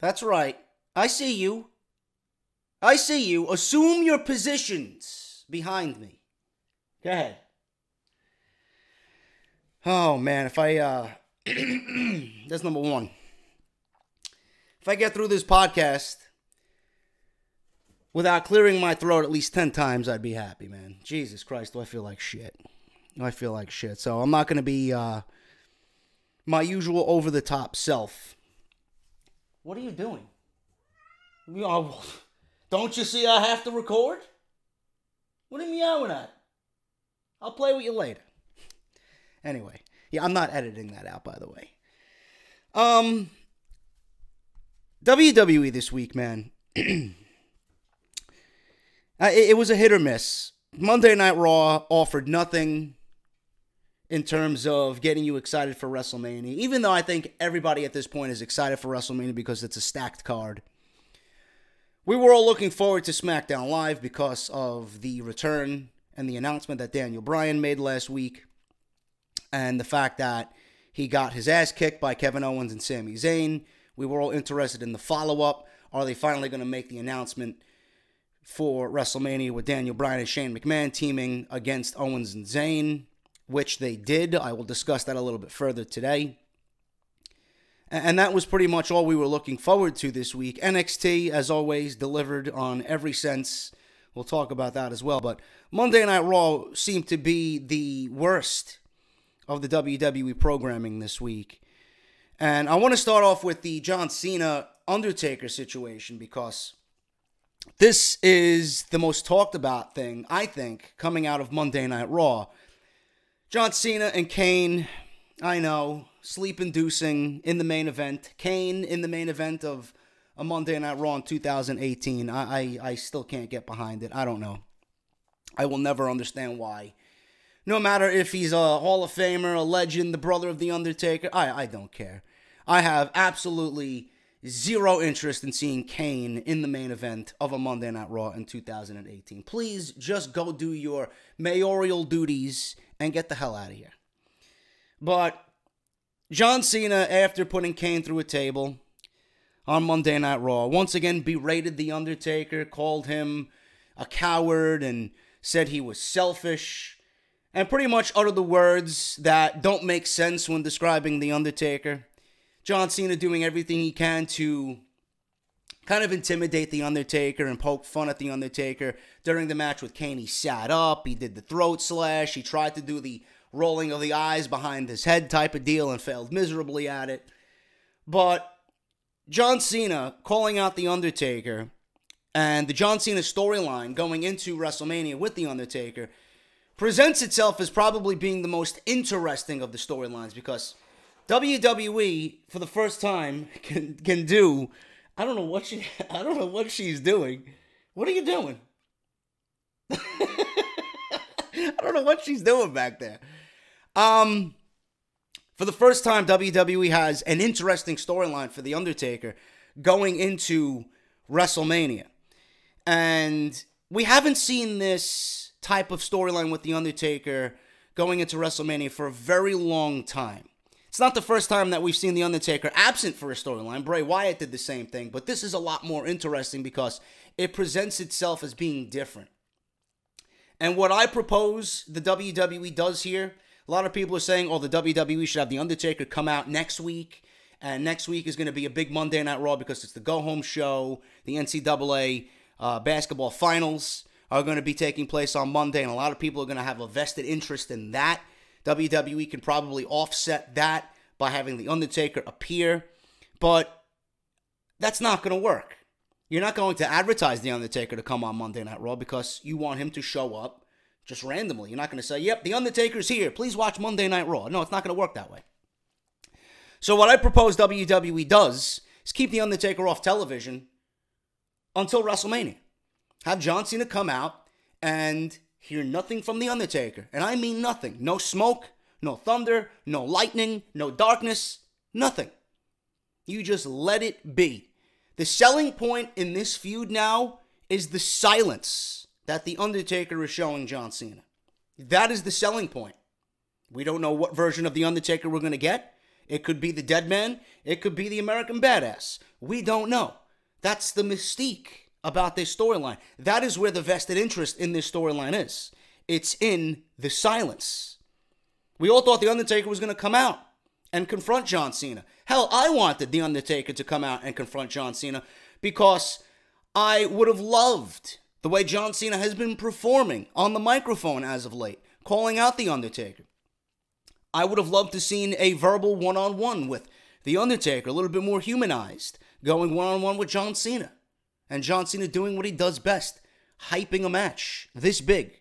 That's right. I see you. I see you. Assume your positions behind me. Go ahead. Oh, man, if I, that's number one. If I get through this podcast without clearing my throat at least 10 times, I'd be happy, man. Jesus Christ, do I feel like shit. I feel like shit. So I'm not going to be my usual over-the-top self. What are you doing? Don't you see I have to record? What are you meowing at? I'll play with you later. Anyway, yeah, I'm not editing that out, by the way. WWE this week, man. It was a hit or miss. Monday Night Raw offered nothing in terms of getting you excited for WrestleMania, even though I think everybody at this point is excited for WrestleMania because it's a stacked card. We were all looking forward to SmackDown Live because of the return and the announcement that Daniel Bryan made last week, and the fact that he got his ass kicked by Kevin Owens and Sami Zayn. We were all interested in the follow-up. Are they finally going to make the announcement for WrestleMania with Daniel Bryan and Shane McMahon teaming against Owens and Zayn, which they did. I will discuss that a little bit further today. And that was pretty much all we were looking forward to this week. NXT, as always, delivered on every sense. We'll talk about that as well. But Monday Night Raw seemed to be the worst of the WWE programming this week. And I want to start off with the John Cena Undertaker situation because this is the most talked about thing, I think, coming out of Monday Night Raw. John Cena and Kane, I know, sleep-inducing in the main event. Kane in the main event of a Monday Night Raw in 2018. I still can't get behind it. I don't know. I will never understand why. No matter if he's a Hall of Famer, a legend, the brother of The Undertaker, I don't care. I have absolutely zero interest in seeing Kane in the main event of a Monday Night Raw in 2018. Please just go do your mayoral duties and get the hell out of here. But John Cena, after putting Kane through a table on Monday Night Raw, once again berated The Undertaker, called him a coward, and said he was selfish, and pretty much uttered the words that don't make sense when describing The Undertaker. John Cena doing everything he can to kind of intimidate The Undertaker and poke fun at The Undertaker. During the match with Kane, he sat up, he did the throat slash, he tried to do the rolling of the eyes behind his head type of deal and failed miserably at it. But John Cena calling out The Undertaker and the John Cena storyline going into WrestleMania with The Undertaker presents itself as probably being the most interesting of the storylines because WWE, for the first time, can do. I don't know what she's doing. What are you doing? I don't know what she's doing back there. For the first time, WWE has an interesting storyline for The Undertaker going into WrestleMania. And we haven't seen this type of storyline with The Undertaker going into WrestleMania for a very long time. It's not the first time that we've seen The Undertaker absent for a storyline. Bray Wyatt did the same thing, but this is a lot more interesting because it presents itself as being different. And what I propose the WWE does here, a lot of people are saying, oh, the WWE should have The Undertaker come out next week, and next week is going to be a big Monday Night Raw because it's the go-home show. The NCAA basketball finals are going to be taking place on Monday, and a lot of people are going to have a vested interest in that. WWE can probably offset that by having The Undertaker appear, but that's not going to work. You're not going to advertise The Undertaker to come on Monday Night Raw because you want him to show up just randomly. You're not going to say, yep, The Undertaker's here. Please watch Monday Night Raw. No, it's not going to work that way. So what I propose WWE does is keep The Undertaker off television until WrestleMania. Have John Cena come out and hear nothing from The Undertaker. And I mean nothing. No smoke, no thunder, no lightning, no darkness, nothing. You just let it be. The selling point in this feud now is the silence that The Undertaker is showing John Cena. That is the selling point. We don't know what version of The Undertaker we're going to get. It could be the Dead Man. It could be the American Badass. We don't know. That's the mystique about this storyline. That is where the vested interest in this storyline is. It's in the silence. We all thought The Undertaker was going to come out and confront John Cena. Hell, I wanted The Undertaker to come out and confront John Cena because I would have loved the way John Cena has been performing on the microphone as of late, calling out The Undertaker. I would have loved to seen a verbal one-on-one with The Undertaker, a little bit more humanized, going one-on-one with John Cena. And John Cena doing what he does best, hyping a match this big.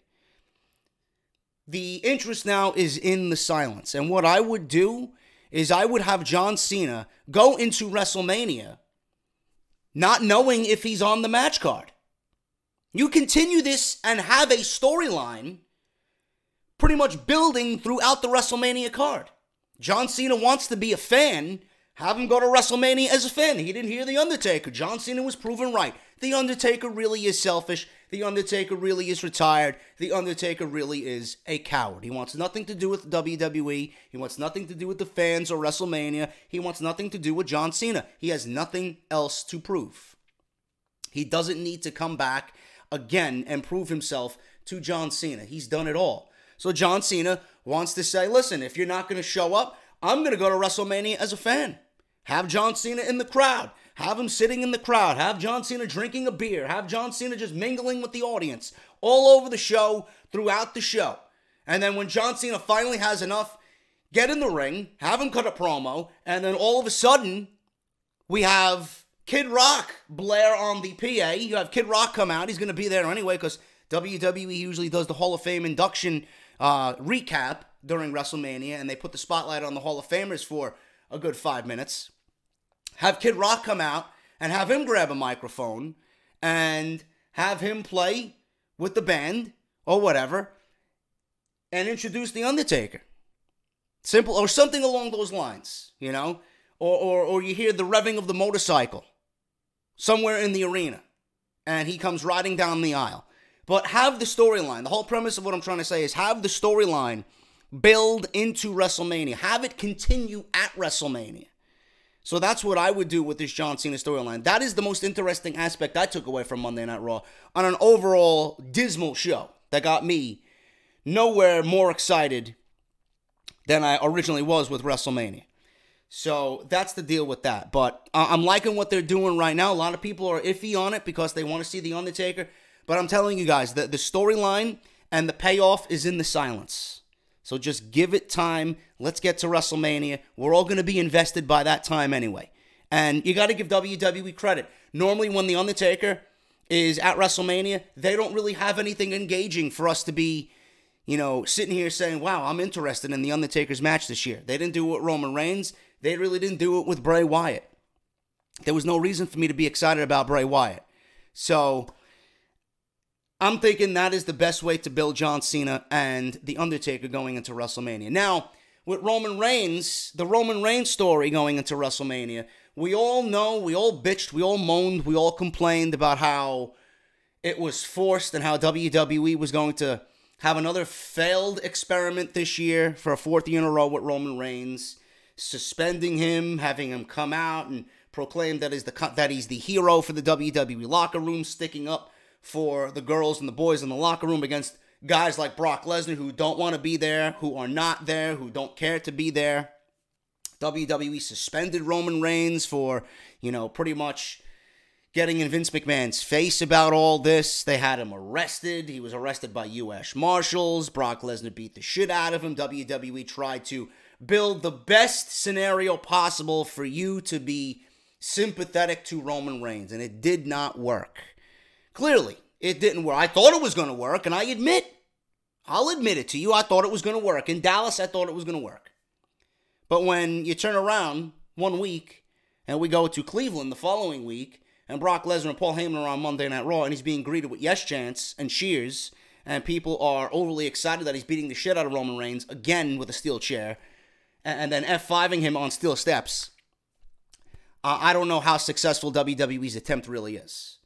The interest now is in the silence. And what I would do is I would have John Cena go into WrestleMania not knowing if he's on the match card. You continue this and have a storyline pretty much building throughout the WrestleMania card. John Cena wants to be a fan. Have him go to WrestleMania as a fan. He didn't hear The Undertaker. John Cena was proven right. The Undertaker really is selfish. The Undertaker really is retired. The Undertaker really is a coward. He wants nothing to do with WWE. He wants nothing to do with the fans or WrestleMania. He wants nothing to do with John Cena. He has nothing else to prove. He doesn't need to come back again and prove himself to John Cena. He's done it all. So John Cena wants to say, listen, if you're not going to show up, I'm going to go to WrestleMania as a fan. Have John Cena in the crowd. Have him sitting in the crowd. Have John Cena drinking a beer. Have John Cena just mingling with the audience all over the show, throughout the show. And then when John Cena finally has enough, get in the ring, have him cut a promo, and then all of a sudden, we have Kid Rock blare on the PA. You have Kid Rock come out. He's going to be there anyway because WWE usually does the Hall of Fame induction recap during WrestleMania, and they put the spotlight on the Hall of Famers for a good 5 minutes. Have Kid Rock come out and have him grab a microphone and have him play with the band or whatever and introduce The Undertaker. Simple, or something along those lines, you know? Or you hear the revving of the motorcycle somewhere in the arena and he comes riding down the aisle. But have the storyline. The whole premise of what I'm trying to say is have the storyline build into WrestleMania. Have it continue at WrestleMania. So that's what I would do with this John Cena storyline. That is the most interesting aspect I took away from Monday Night Raw on an overall dismal show that got me nowhere more excited than I originally was with WrestleMania. So that's the deal with that. But I'm liking what they're doing right now. A lot of people are iffy on it because they want to see The Undertaker. But I'm telling you guys, the storyline and the payoff is in the silence. So just give it time. Let's get to WrestleMania. We're all going to be invested by that time anyway. And you got to give WWE credit. Normally when The Undertaker is at WrestleMania, they don't really have anything engaging for us to be, you know, sitting here saying, wow, I'm interested in The Undertaker's match this year. They didn't do it with Roman Reigns. They really didn't do it with Bray Wyatt. There was no reason for me to be excited about Bray Wyatt. So I'm thinking that is the best way to build John Cena and The Undertaker going into WrestleMania. Now, with Roman Reigns, the Roman Reigns story going into WrestleMania, we all know, we all bitched, we all moaned, we all complained about how it was forced and how WWE was going to have another failed experiment this year for a fourth year in a row with Roman Reigns, suspending him, having him come out and proclaim that he's the hero for the WWE locker room, sticking up for the girls and the boys in the locker room against guys like Brock Lesnar who don't want to be there, who are not there, who don't care to be there. WWE suspended Roman Reigns for, you know, pretty much getting in Vince McMahon's face about all this. They had him arrested. He was arrested by U.S. Marshals. Brock Lesnar beat the shit out of him. WWE tried to build the best scenario possible for you to be sympathetic to Roman Reigns, and it did not work. Clearly, it didn't work. I thought it was going to work, and I'll admit it to you, I thought it was going to work. In Dallas, I thought it was going to work. But when you turn around 1 week, and we go to Cleveland the following week, and Brock Lesnar and Paul Heyman are on Monday Night Raw, and he's being greeted with yes chants and cheers, and people are overly excited that he's beating the shit out of Roman Reigns, again with a steel chair, and then F5ing him on steel steps. I don't know how successful WWE's attempt really is.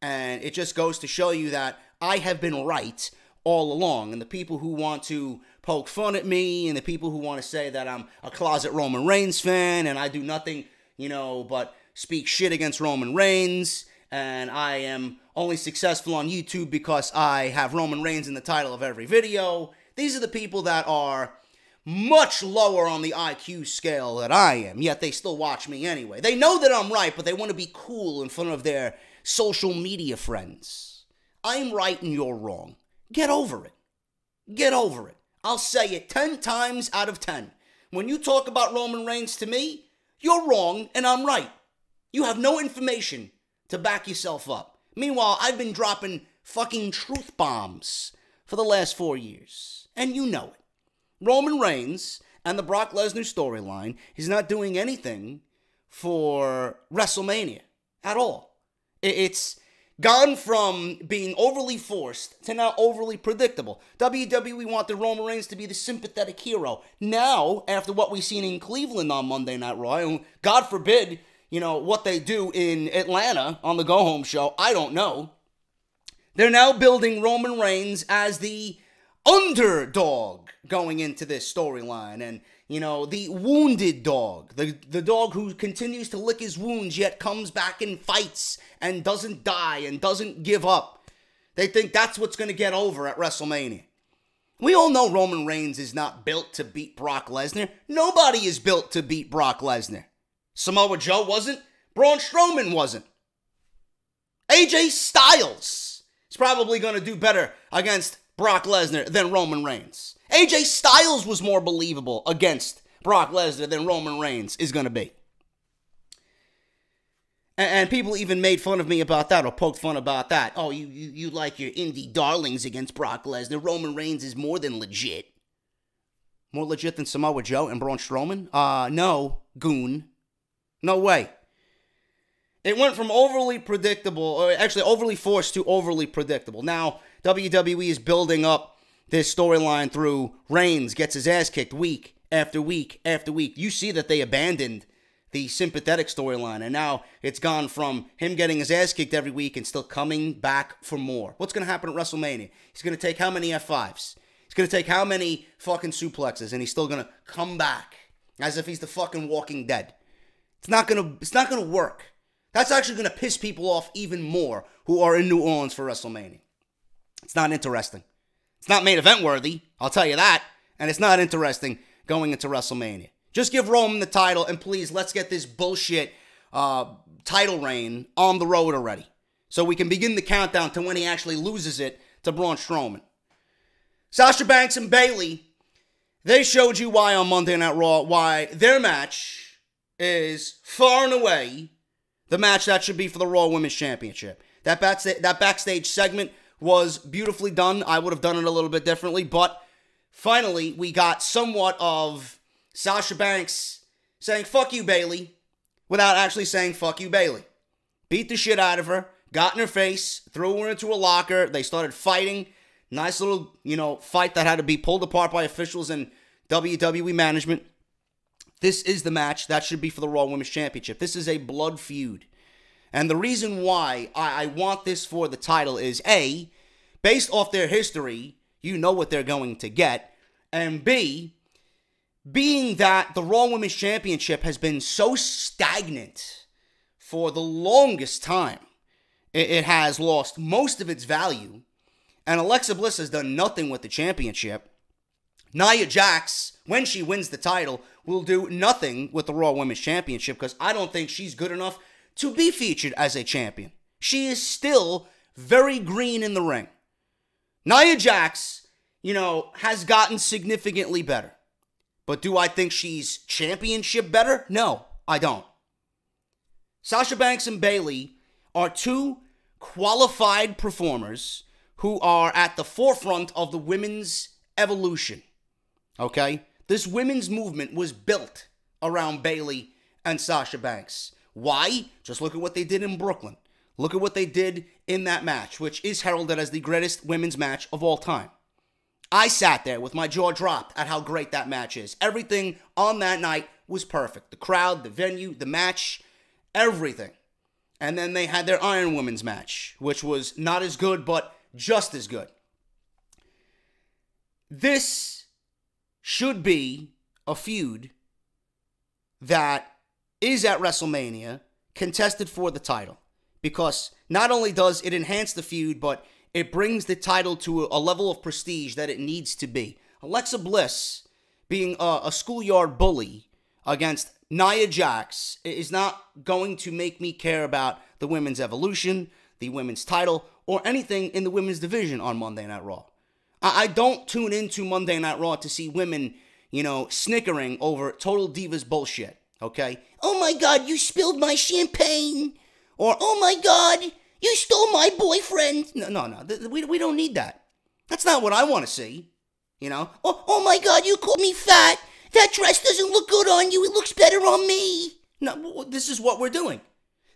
And it just goes to show you that I have been right all along. And the people who want to poke fun at me and the people who want to say that I'm a closet Roman Reigns fan and I do nothing, you know, but speak shit against Roman Reigns, and I am only successful on YouTube because I have Roman Reigns in the title of every video. These are the people that are much lower on the IQ scale than I am, yet they still watch me anyway. They know that I'm right, but they want to be cool in front of their social media friends. I'm right and you're wrong. Get over it. Get over it. I'll say it 10 times out of 10. When you talk about Roman Reigns to me, you're wrong and I'm right. You have no information to back yourself up. Meanwhile, I've been dropping fucking truth bombs for the last 4 years. And you know it. Roman Reigns and the Brock Lesnar storyline is not doing anything for WrestleMania at all. It's gone from being overly forced to now overly predictable. WWE wanted Roman Reigns to be the sympathetic hero. Now, after what we've seen in Cleveland on Monday Night Raw, and God forbid, what they do in Atlanta on the go-home show, I don't know. They're now building Roman Reigns as the underdog going into this storyline. And, the wounded dog. The dog who continues to lick his wounds yet comes back and fights and doesn't die and doesn't give up. They think that's what's going to get over at WrestleMania. We all know Roman Reigns is not built to beat Brock Lesnar. Nobody is built to beat Brock Lesnar. Samoa Joe wasn't. Braun Strowman wasn't. AJ Styles is probably going to do better against Brock Lesnar than Roman Reigns. AJ Styles was more believable against Brock Lesnar than Roman Reigns is going to be. And people even made fun of me about that or poked fun about that. Oh, you like your indie darlings against Brock Lesnar. Roman Reigns is more than legit. More legit than Samoa Joe and Braun Strowman? No, goon. No way. It went from overly predictable, or actually overly forced to overly predictable. Now, WWE is building up this storyline through Reigns gets his ass kicked week after week after week. You see that they abandoned the sympathetic storyline, and now it's gone from him getting his ass kicked every week and still coming back for more. What's going to happen at WrestleMania? He's going to take how many F5s? He's going to take how many fucking suplexes, and he's still going to come back as if he's the fucking Walking Dead. It's not going to work. That's actually going to piss people off even more who are in New Orleans for WrestleMania. It's not interesting. It's not main event worthy, I'll tell you that. And it's not interesting going into WrestleMania. Just give Roman the title, and please, let's get this bullshit title reign on the road already. So we can begin the countdown to when he actually loses it to Braun Strowman. Sasha Banks and Bayley, they showed you why on Monday Night Raw, why their match is far and away the match that should be for the Raw Women's Championship. That backstage segment was beautifully done. I would have done it a little bit differently, but finally we got somewhat of Sasha Banks saying, fuck you, Bayley, without actually saying, fuck you, Bayley. Beat the shit out of her, got in her face, threw her into a locker. They started fighting. Nice little, fight that had to be pulled apart by officials and WWE management. This is the match that should be for the Raw Women's Championship. This is a blood feud. And the reason why I want this for the title is, A, based off their history, you know what they're going to get. And B, being that the Raw Women's Championship has been so stagnant for the longest time, it has lost most of its value. And Alexa Bliss has done nothing with the championship. Nia Jax, when she wins the title, will do nothing with the Raw Women's Championship because I don't think she's good enough to be featured as a champion. She is still very green in the ring. Nia Jax, has gotten significantly better. But do I think she's championship better? No, I don't. Sasha Banks and Bayley are two qualified performers who are at the forefront of the women's evolution. Okay? This women's movement was built around Bayley and Sasha Banks. Why? Just look at what they did in Brooklyn. Look at what they did in that match, which is heralded as the greatest women's match of all time. I sat there with my jaw dropped at how great that match is. Everything on that night was perfect. The crowd, the venue, the match, everything. And then they had their Iron Women's match, which was not as good, but just as good. This should be a feud that is at WrestleMania, contested for the title. Because not only does it enhance the feud, but it brings the title to a level of prestige that it needs to be. Alexa Bliss being a schoolyard bully against Nia Jax is not going to make me care about the women's evolution, the women's title, or anything in the women's division on Monday Night Raw. I don't tune into Monday Night Raw to see women, snickering over total divas bullshit, okay? Oh my God, you spilled my champagne. Or, oh my God, you stole my boyfriend. No, we don't need that. That's not what I want to see, Oh my God, you called me fat. That dress doesn't look good on you. It looks better on me. No, this is what we're doing.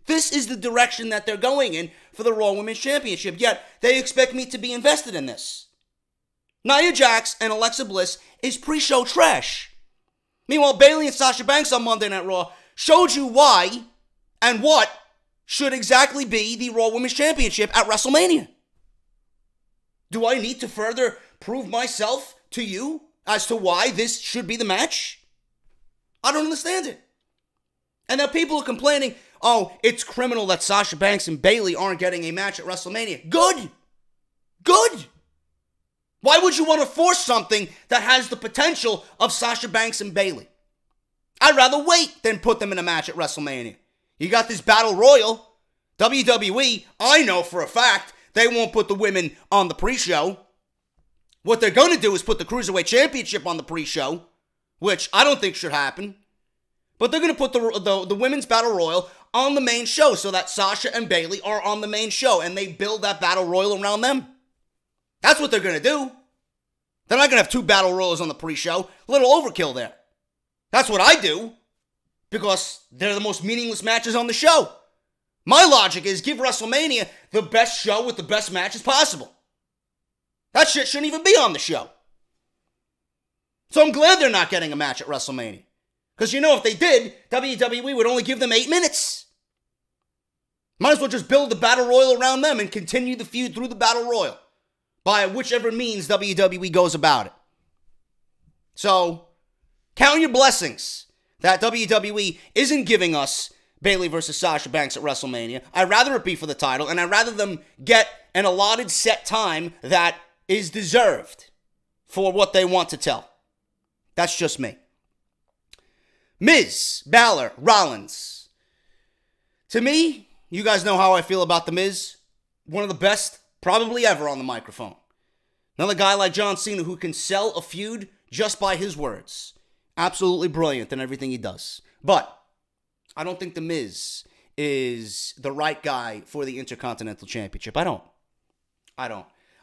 This is the direction that they're going in for the Raw Women's Championship, yet they expect me to be invested in this. Nia Jax and Alexa Bliss is pre-show trash. Meanwhile, Bayley and Sasha Banks on Monday Night Raw showed you why and what should exactly be the Raw Women's Championship at WrestleMania. Do I need to further prove myself to you as to why this should be the match? I don't understand it. And now people are complaining, oh, it's criminal that Sasha Banks and Bayley aren't getting a match at WrestleMania. Good. Why would you want to force something that has the potential of Sasha Banks and Bayley? I'd rather wait than put them in a match at WrestleMania. You got this battle royal. WWE, I know for a fact, they won't put the women on the pre-show. What they're going to do is put the Cruiserweight Championship on the pre-show, which I don't think should happen. But they're going to put the women's battle royal on the main show so that Sasha and Bayley are on the main show and they build that battle royal around them. That's what they're going to do. They're not going to have two battle royals on the pre-show. A little overkill there. That's what I do. Because they're the most meaningless matches on the show. My logic is give WrestleMania the best show with the best matches possible. That shit shouldn't even be on the show. So I'm glad they're not getting a match at WrestleMania. Because if they did, WWE would only give them 8 minutes. Might as well just build the battle royal around them and continue the feud through the battle royal. By whichever means WWE goes about it. So, count your blessings that WWE isn't giving us Bayley versus Sasha Banks at WrestleMania. I'd rather it be for the title, and I'd rather them get an allotted set time that is deserved for what they want to tell. That's just me. Miz, Balor, Rollins. To me, you guys know how I feel about The Miz. One of the best, probably ever, on the microphone. Another guy like John Cena who can sell a feud just by his words. Absolutely brilliant in everything he does. But I don't think The Miz is the right guy for the Intercontinental Championship. I don't.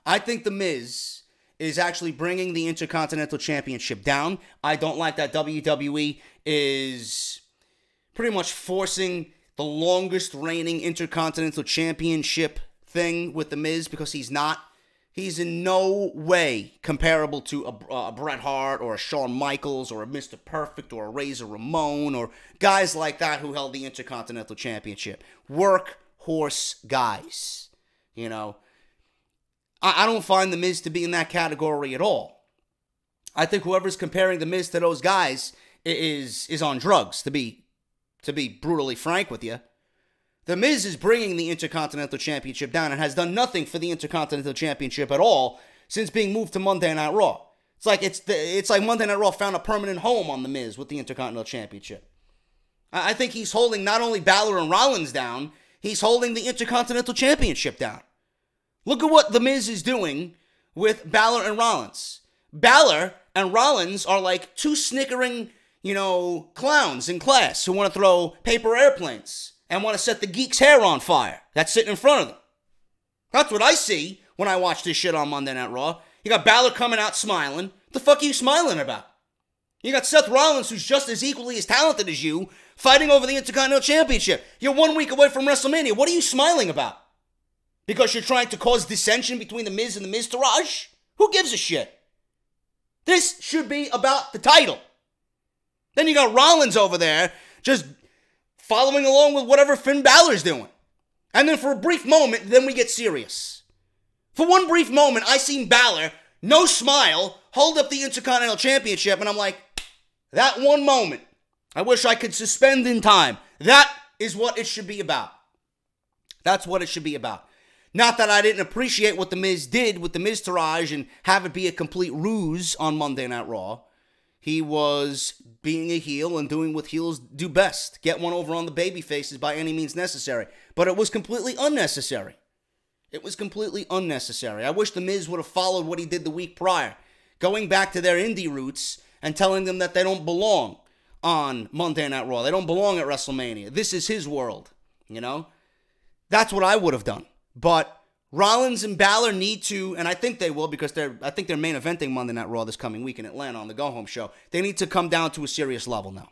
I think The Miz is actually bringing the Intercontinental Championship down. I don't like that WWE is pretty much forcing the longest reigning Intercontinental Championship thing with The Miz because he's not. He's in no way comparable to a Bret Hart or a Shawn Michaels or a Mr. Perfect or a Razor Ramon or guys like that who held the Intercontinental Championship. Workhorse guys. I don't find The Miz to be in that category at all. I think whoever's comparing The Miz to those guys is on drugs, to be brutally frank with you. The Miz is bringing the Intercontinental Championship down and has done nothing for the Intercontinental Championship at all since being moved to Monday Night Raw. It's like Monday Night Raw found a permanent home on The Miz with the Intercontinental Championship. I think he's holding not only Balor and Rollins down, he's holding the Intercontinental Championship down. Look at what The Miz is doing with Balor and Rollins. Balor and Rollins are like two snickering, clowns in class who want to throw paper airplanes and want to set the geek's hair on fire that's sitting in front of them. That's what I see when I watch this shit on Monday Night Raw. You got Balor coming out smiling. What the fuck are you smiling about? You got Seth Rollins, who's just as equally as talented as you, fighting over the Intercontinental Championship. You're 1 week away from WrestleMania. What are you smiling about? Because you're trying to cause dissension between The Miz and The Miztourage? Who gives a shit? This should be about the title. Then you got Rollins over there just following along with whatever Finn Balor's doing. And then for a brief moment, then we get serious. For one brief moment, I seen Balor, no smile, hold up the Intercontinental Championship, and I'm like, that one moment, I wish I could suspend in time. That is what it should be about. That's what it should be about. Not that I didn't appreciate what The Miz did with the Miztourage and have it be a complete ruse on Monday Night Raw. He was being a heel and doing what heels do best. Get one over on the baby faces by any means necessary. But it was completely unnecessary. It was completely unnecessary. I wish The Miz would have followed what he did the week prior. Going back to their indie roots and telling them that they don't belong on Monday Night Raw. They don't belong at WrestleMania. This is his world, you know? That's what I would have done. But Rollins and Balor need to, and I think they will because I think they're main eventing Monday Night Raw this coming week in Atlanta on the Go Home show. They need to come down to a serious level now.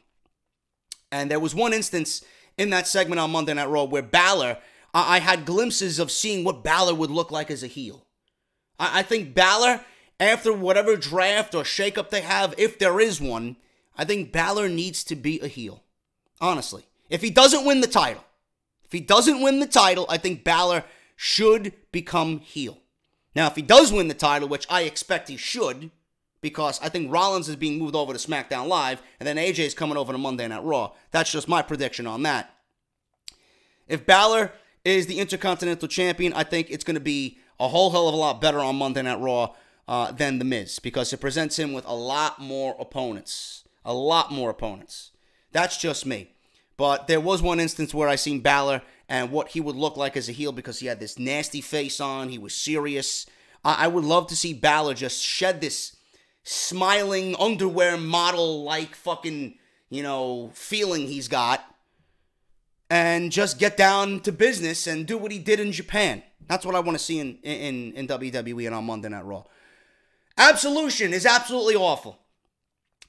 And there was one instance in that segment on Monday Night Raw where Balor, I had glimpses of seeing what Balor would look like as a heel. I think Balor, after whatever draft or shakeup they have, if there is one, I think Balor needs to be a heel. Honestly. If he doesn't win the title, I think Balor should become heel. Now, if he does win the title, which I expect he should, because I think Rollins is being moved over to SmackDown Live, and then AJ is coming over to Monday Night Raw. That's just my prediction on that. If Balor is the Intercontinental Champion, I think it's going to be a whole hell of a lot better on Monday Night Raw than The Miz, because it presents him with a lot more opponents. A lot more opponents. That's just me. But there was one instance where I seen Balor and what he would look like as a heel because he had this nasty face on. He was serious. I would love to see Balor just shed this smiling underwear model-like fucking, feeling he's got and just get down to business and do what he did in Japan. That's what I want to see in WWE and on Monday Night Raw. Absolution is absolutely awful.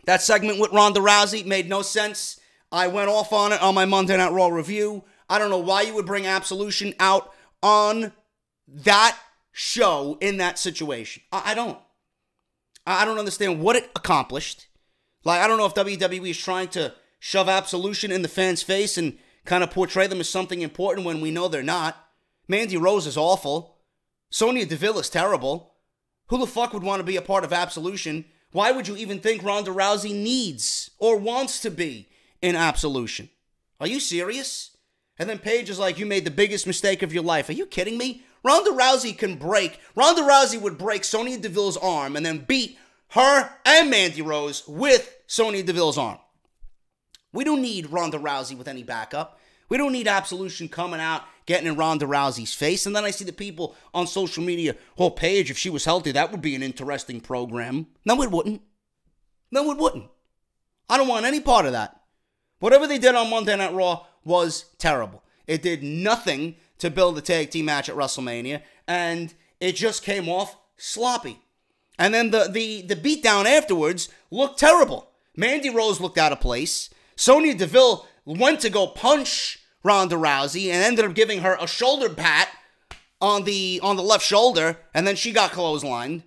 That segment with Ronda Rousey made no sense. I went off on it on my Monday Night Raw review. I don't know why you would bring Absolution out on that show in that situation. I don't understand what it accomplished. Like, I don't know if WWE is trying to shove Absolution in the fans' face and kind of portray them as something important when we know they're not. Mandy Rose is awful. Sonya Deville is terrible. Who the fuck would want to be a part of Absolution? Why would you even think Ronda Rousey needs or wants to be in Absolution? Are you serious? And then Paige is like, you made the biggest mistake of your life. Are you kidding me? Ronda Rousey would break Sonya Deville's arm and then beat her and Mandy Rose with Sonya Deville's arm. We don't need Ronda Rousey with any backup. We don't need Absolution coming out, getting in Ronda Rousey's face. And then I see the people on social media, oh, Paige, if she was healthy, that would be an interesting program. No, it wouldn't. No, it wouldn't. I don't want any part of that. Whatever they did on Monday Night Raw was terrible. It did nothing to build a tag team match at WrestleMania, and it just came off sloppy. And then the beatdown afterwards looked terrible. Mandy Rose looked out of place. Sonya Deville went to go punch Ronda Rousey and ended up giving her a shoulder pat on the left shoulder, and then she got clotheslined.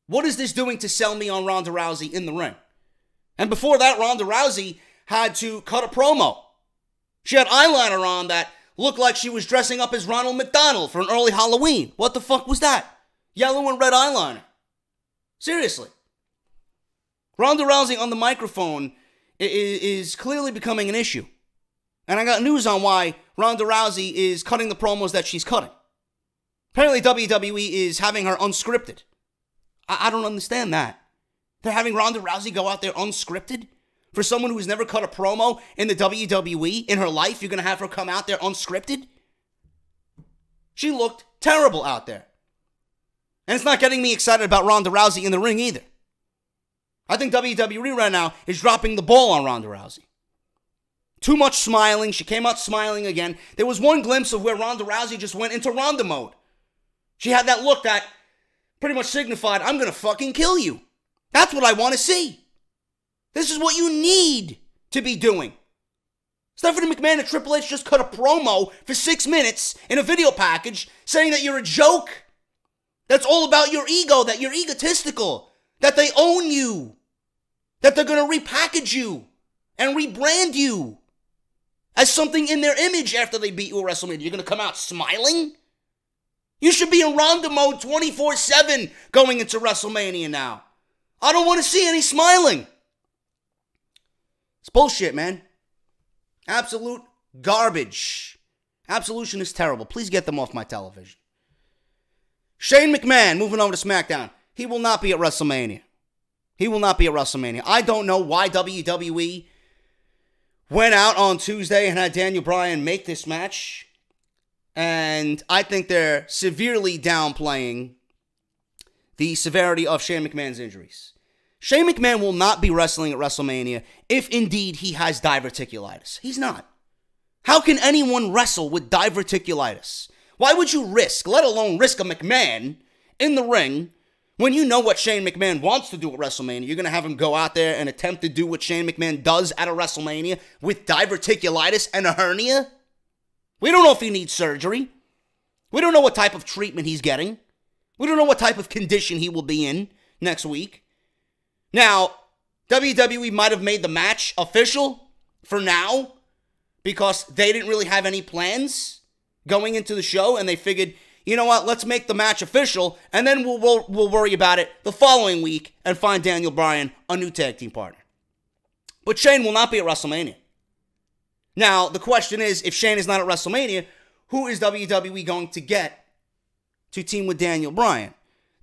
What is this doing to sell me on Ronda Rousey in the ring? And before that, Ronda Rousey had to cut a promo. She had eyeliner on that looked like she was dressing up as Ronald McDonald for an early Halloween. What the fuck was that? Yellow and red eyeliner. Seriously. Ronda Rousey on the microphone is clearly becoming an issue. And I got news on why Ronda Rousey is cutting the promos that she's cutting. Apparently WWE is having her unscripted. I don't understand that. They're having Ronda Rousey go out there unscripted? For someone who's never cut a promo in the WWE in her life, you're going to have her come out there unscripted? She looked terrible out there. And it's not getting me excited about Ronda Rousey in the ring either. I think WWE right now is dropping the ball on Ronda Rousey. Too much smiling. She came out smiling again. There was one glimpse of where Ronda Rousey just went into Ronda mode. She had that look that pretty much signified, I'm going to fucking kill you. That's what I want to see. This is what you need to be doing. Stephanie McMahon and Triple H just cut a promo for 6 minutes in a video package saying that you're a joke. That's all about your ego, that you're egotistical, that they own you, that they're going to repackage you and rebrand you as something in their image after they beat you at WrestleMania. You're going to come out smiling? You should be in Ronda mode 24/7 going into WrestleMania now. I don't want to see any smiling. It's bullshit, man. Absolute Garbage. Absolution is terrible. Please get them off my television. Shane McMahon, moving over to SmackDown. He will not be at WrestleMania. He will not be at WrestleMania. I don't know why WWE went out on Tuesday and had Daniel Bryan make this match. And I think they're severely downplaying the severity of Shane McMahon's injuries. Shane McMahon will not be wrestling at WrestleMania if indeed he has diverticulitis. He's not. How can anyone wrestle with diverticulitis? Why would you risk, let alone risk a McMahon in the ring, when you know what Shane McMahon wants to do at WrestleMania? You're going to have him go out there and attempt to do what Shane McMahon does at a WrestleMania with diverticulitis and a hernia? We don't know if he needs surgery. We don't know what type of treatment he's getting. We don't know what type of condition he will be in next week. Now, WWE might have made the match official for now because they didn't really have any plans going into the show, and they figured, you know what, let's make the match official, and then we'll worry about it the following week and find Daniel Bryan a new tag team partner. But Shane will not be at WrestleMania. Now, the question is, if Shane is not at WrestleMania, who is WWE going to get to team with Daniel Bryan?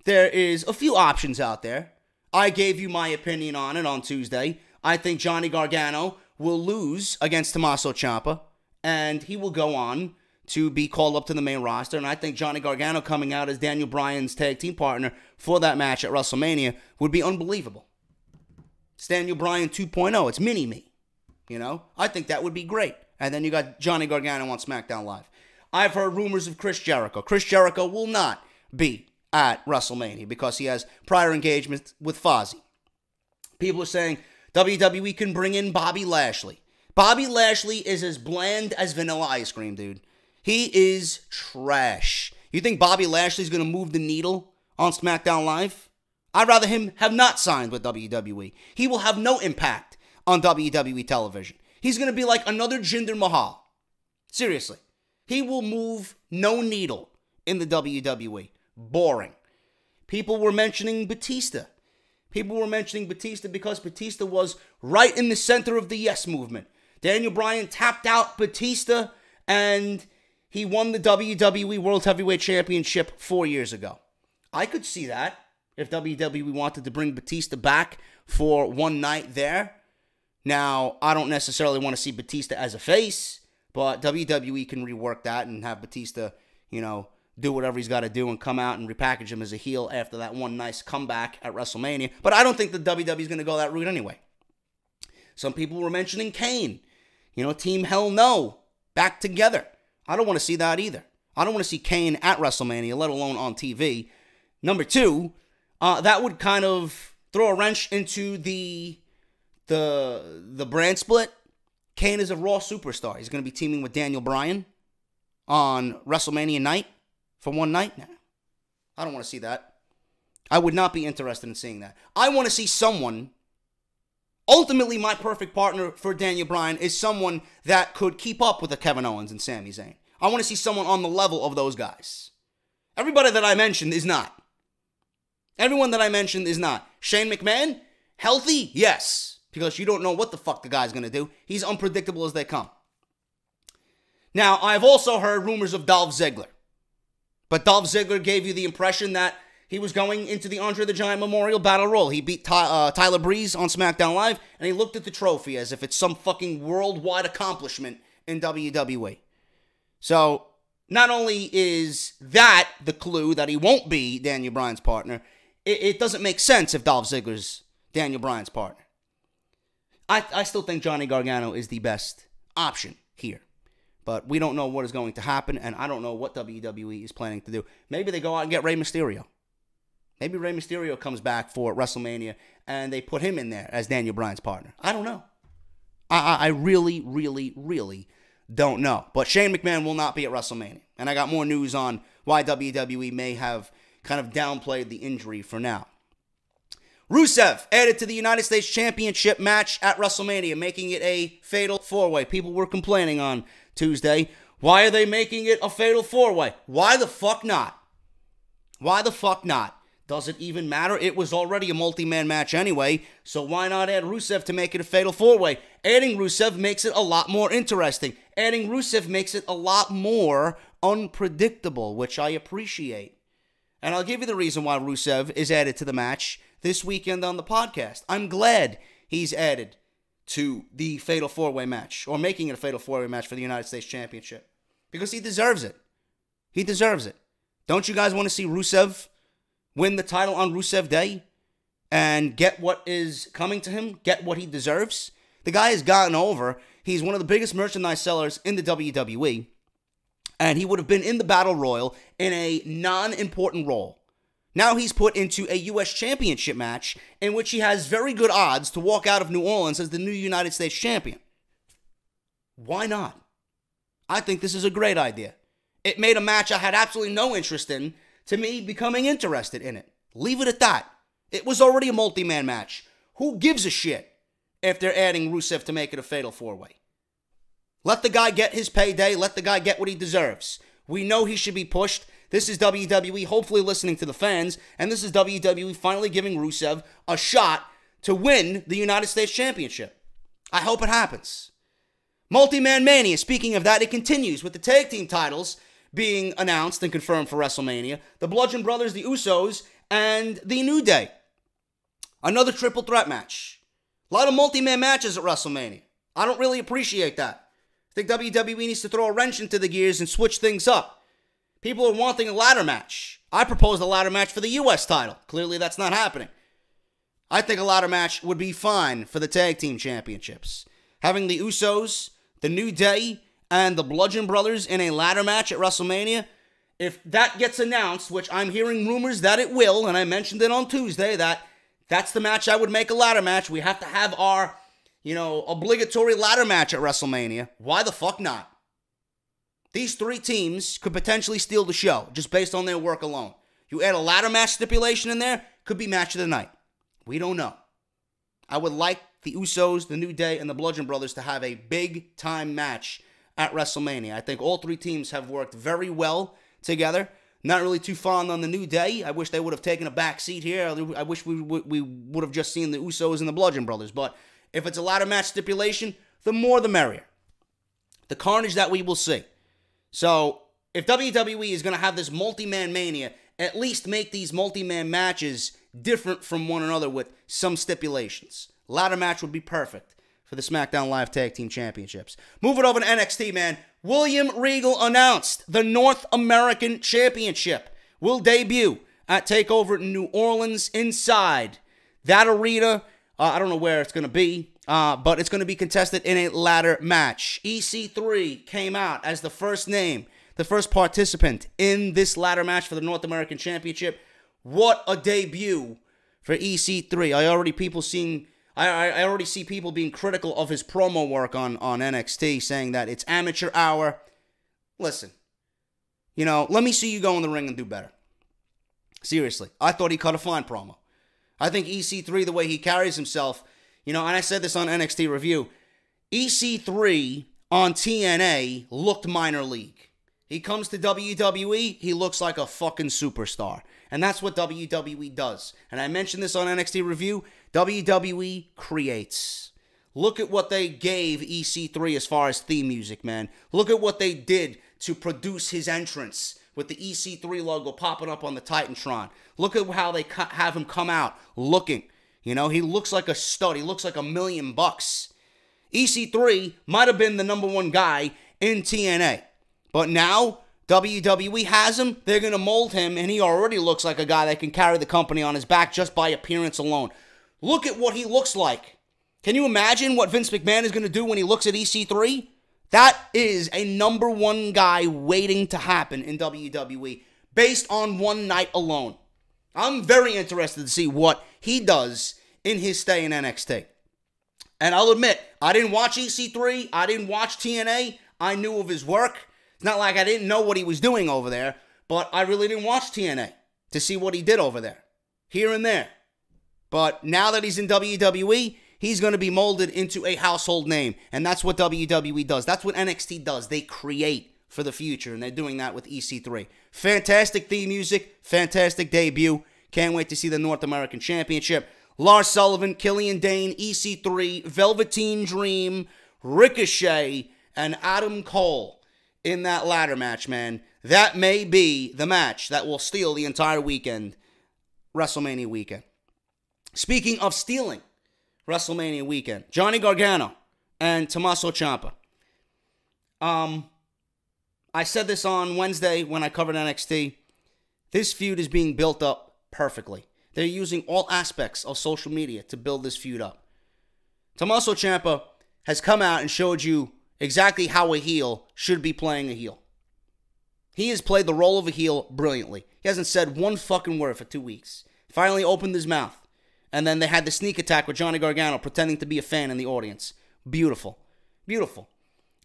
There is a few options out there. I gave you my opinion on it on Tuesday. I think Johnny Gargano will lose against Tommaso Ciampa, and he will go on to be called up to the main roster. And I think Johnny Gargano coming out as Daniel Bryan's tag team partner for that match at WrestleMania would be unbelievable. It's Daniel Bryan 2.0. It's mini-me. You know? I think that would be great. And then you got Johnny Gargano on SmackDown Live. I've heard rumors of Chris Jericho. Chris Jericho will not be at WrestleMania because he has prior engagement with Fozzy. People are saying WWE can bring in Bobby Lashley. Bobby Lashley is as bland as vanilla ice cream, dude. He is trash. You think Bobby Lashley's going to move the needle on SmackDown Live? I'd rather him have not signed with WWE. He will have no impact on WWE television. He's going to be like another Jinder Mahal. Seriously. He will move no needle in the WWE. Boring. People were mentioning Batista. People were mentioning Batista because Batista was right in the center of the Yes movement. Daniel Bryan tapped out Batista and he won the WWE World Heavyweight Championship 4 years ago. I could see that if WWE wanted to bring Batista back for one night there. Now, I don't necessarily want to see Batista as a face, but WWE can rework that and have Batista, you know, do whatever he's got to do and come out and repackage him as a heel after that one nice comeback at WrestleMania. But I don't think the WWE is going to go that route anyway. Some people were mentioning Kane. You know, Team Hell No, back together. I don't want to see that either. I don't want to see Kane at WrestleMania, let alone on TV. Number two, that would kind of throw a wrench into the brand split. Kane is a Raw superstar. He's going to be teaming with Daniel Bryan on WrestleMania night for one night. Nah, I don't want to see that. I would not be interested in seeing that. I want to see someone. Ultimately, my perfect partner for Daniel Bryan is someone that could keep up with the Kevin Owens and Sami Zayn. I want to see someone on the level of those guys. Everybody that I mentioned is not. Everyone that I mentioned is not. Shane McMahon, healthy? Yes. Because you don't know what the fuck the guy's going to do. He's unpredictable as they come. Now, I've also heard rumors of Dolph Ziggler. But Dolph Ziggler gave you the impression that he was going into the Andre the Giant Memorial Battle Royal. He beat Tyler Breeze on SmackDown Live, and he looked at the trophy as if it's some fucking worldwide accomplishment in WWE. So, not only is that the clue that he won't be Daniel Bryan's partner, it doesn't make sense if Dolph Ziggler's Daniel Bryan's partner. I still think Johnny Gargano is the best option here. But we don't know what is going to happen, and I don't know what WWE is planning to do. Maybe they go out and get Rey Mysterio. Maybe Rey Mysterio comes back for WrestleMania, and they put him in there as Daniel Bryan's partner. I don't know. I really, really, really don't know. But Shane McMahon will not be at WrestleMania. And I got more news on why WWE may have kind of downplayed the injury for now. Rusev added to the United States Championship match at WrestleMania, making it a fatal four-way. People were complaining on Tuesday. Why are they making it a fatal four-way? Why the fuck not? Why the fuck not? Does it even matter? It was already a multi-man match anyway, so why not add Rusev to make it a fatal four-way? Adding Rusev makes it a lot more interesting. Adding Rusev makes it a lot more unpredictable, which I appreciate. And I'll give you the reason why Rusev is added to the match this weekend on the podcast. I'm glad he's added to the Fatal 4-Way match, or making it a Fatal 4-Way match for the United States Championship, because he deserves it. He deserves it. Don't you guys want to see Rusev win the title on Rusev Day and get what is coming to him, get what he deserves? The guy has gotten over. He's one of the biggest merchandise sellers in the WWE, and he would have been in the Battle Royal in a non-important role. Now he's put into a U.S. Championship match in which he has very good odds to walk out of New Orleans as the new United States Champion. Why not? I think this is a great idea. It made a match I had absolutely no interest in to me becoming interested in it. Leave it at that. It was already a multi-man match. Who gives a shit if they're adding Rusev to make it a Fatal 4-Way? Let the guy get his payday. Let the guy get what he deserves. We know he should be pushed. This is WWE hopefully listening to the fans, and this is WWE finally giving Rusev a shot to win the United States Championship. I hope it happens. Multi-Man Mania, speaking of that, it continues with the tag team titles being announced and confirmed for WrestleMania. The Bludgeon Brothers, the Usos, and the New Day. Another triple threat match. A lot of multi-man matches at WrestleMania. I don't really appreciate that. I think WWE needs to throw a wrench into the gears and switch things up. People are wanting a ladder match. I proposed a ladder match for the U.S. title. Clearly, that's not happening. I think a ladder match would be fine for the tag team championships. Having the Usos, the New Day, and the Bludgeon Brothers in a ladder match at WrestleMania, if that gets announced, which I'm hearing rumors that it will, and I mentioned it on Tuesday, that's the match I would make a ladder match. We have to have our, obligatory ladder match at WrestleMania. Why the fuck not? These three teams could potentially steal the show just based on their work alone. You add a ladder match stipulation in there, could be match of the night. We don't know. I would like the Usos, the New Day, and the Bludgeon Brothers to have a big-time match at WrestleMania. I think all three teams have worked very well together. Not really too fond on the New Day. I wish they would have taken a back seat here. I wish we would have just seen the Usos and the Bludgeon Brothers. But if it's a ladder match stipulation, the more the merrier. The carnage that we will see. So, if WWE is going to have this multi-man mania, at least make these multi-man matches different from one another with some stipulations. Ladder match would be perfect for the SmackDown Live Tag Team Championships. Moving over to NXT, man. William Regal announced the North American Championship will debut at TakeOver New Orleans inside that arena. I don't know where it's going to be. But it's going to be contested in a ladder match. EC3 came out as the first name, the first participant in this ladder match for the North American Championship. What a debut for EC3. I already see people being critical of his promo work on NXT, saying that it's amateur hour. Listen, let me see you go in the ring and do better. Seriously, I thought he cut a fine promo. I think EC3, the way he carries himself, and I said this on NXT Review, EC3 on TNA looked minor league. He comes to WWE, he looks like a fucking superstar. And that's what WWE does. And I mentioned this on NXT Review, WWE creates. Look at what they gave EC3 as far as theme music, man. Look at what they did to produce his entrance with the EC3 logo popping up on the Titantron. Look at how they have him come out looking. He looks like a stud. He looks like $1 million. EC3 might have been the number one guy in TNA. But now, WWE has him. They're going to mold him, and he already looks like a guy that can carry the company on his back just by appearance alone. Look at what he looks like. Can you imagine what Vince McMahon is going to do when he looks at EC3? That is a number one guy waiting to happen in WWE based on one night alone. I'm very interested to see what he does in his stay in NXT. And I'll admit, I didn't watch EC3. I didn't watch TNA. I knew of his work. It's not like I didn't know what he was doing over there, but I really didn't watch TNA to see what he did over there, here and there. But now that he's in WWE, he's going to be molded into a household name, and that's what WWE does. That's what NXT does. They create for the future, and they're doing that with EC3. Fantastic theme music, fantastic debut. Can't wait to see the North American Championship. Lars Sullivan, Killian Dane, EC3, Velveteen Dream, Ricochet, and Adam Cole in that ladder match, man, that may be the match that will steal the entire weekend, WrestleMania weekend. Speaking of stealing WrestleMania weekend, Johnny Gargano and Tommaso Ciampa. I said this on Wednesday when I covered NXT. This feud is being built up perfectly. They're using all aspects of social media to build this feud up. Tommaso Ciampa has come out and showed you exactly how a heel should be playing a heel. He has played the role of a heel brilliantly. He hasn't said one fucking word for 2 weeks. Finally opened his mouth. And then they had the sneak attack with Johnny Gargano pretending to be a fan in the audience. Beautiful. Beautiful.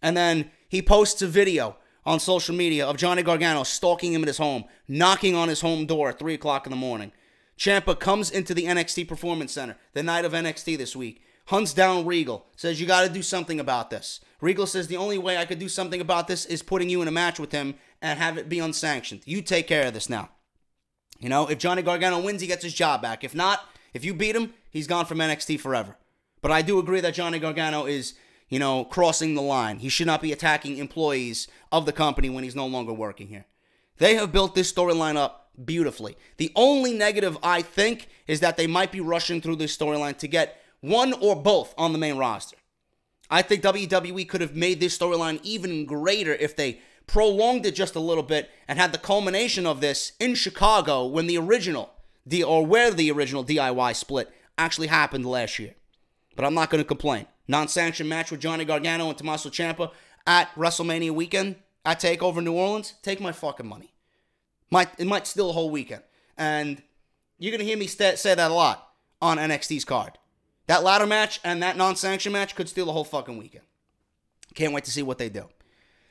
And then he posts a video on social media of Johnny Gargano stalking him at his home, knocking on his home door at 3 o'clock in the morning. Ciampa comes into the NXT Performance Center the night of NXT this week, hunts down Regal, says, you got to do something about this. Regal says, the only way I could do something about this is putting you in a match with him and have it be unsanctioned. You take care of this now. You know, if Johnny Gargano wins, he gets his job back. If not, if you beat him, he's gone from NXT forever. But I do agree that Johnny Gargano is, you know, crossing the line. He should not be attacking employees of the company when he's no longer working here. They have built this storyline up beautifully. The only negative, I think, is that they might be rushing through this storyline to get one or both on the main roster. I think WWE could have made this storyline even greater if they prolonged it just a little bit and had the culmination of this in Chicago when the original, where the original DIY split actually happened last year. But I'm not going to complain. Non-sanctioned match with Johnny Gargano and Tommaso Ciampa at WrestleMania weekend at TakeOver New Orleans. Take my fucking money. It might steal the whole weekend. And you're going to hear me say that a lot on NXT's card. That ladder match and that non-sanctioned match could steal the whole fucking weekend. Can't wait to see what they do.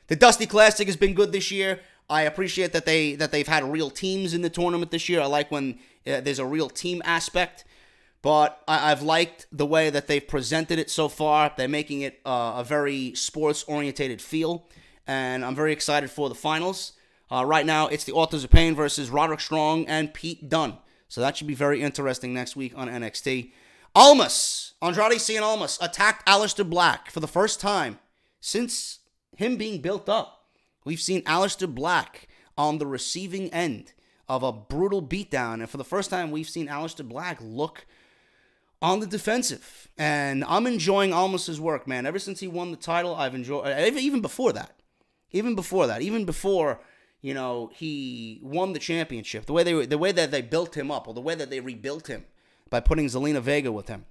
The Dusty Classic has been good this year. I appreciate that they've had real teams in the tournament this year. I like when there's a real team aspect. But I've liked the way that they've presented it so far. They're making it a very sports-orientated feel. And I'm very excited for the finals. Right now, it's the Authors of Pain versus Roderick Strong and Pete Dunne. So that should be very interesting next week on NXT. Andrade Cien Almas attacked Alistair Black for the first time since him being built up. We've seen Alistair Black on the receiving end of a brutal beatdown. And for the first time, we've seen Alistair Black look on the defensive. And I'm enjoying Almas's work, man. Ever since he won the title, I've enjoyed, even before that, even before, you know, he won the championship, the way that they built him up, or the way that they rebuilt him by putting Zelina Vega with him,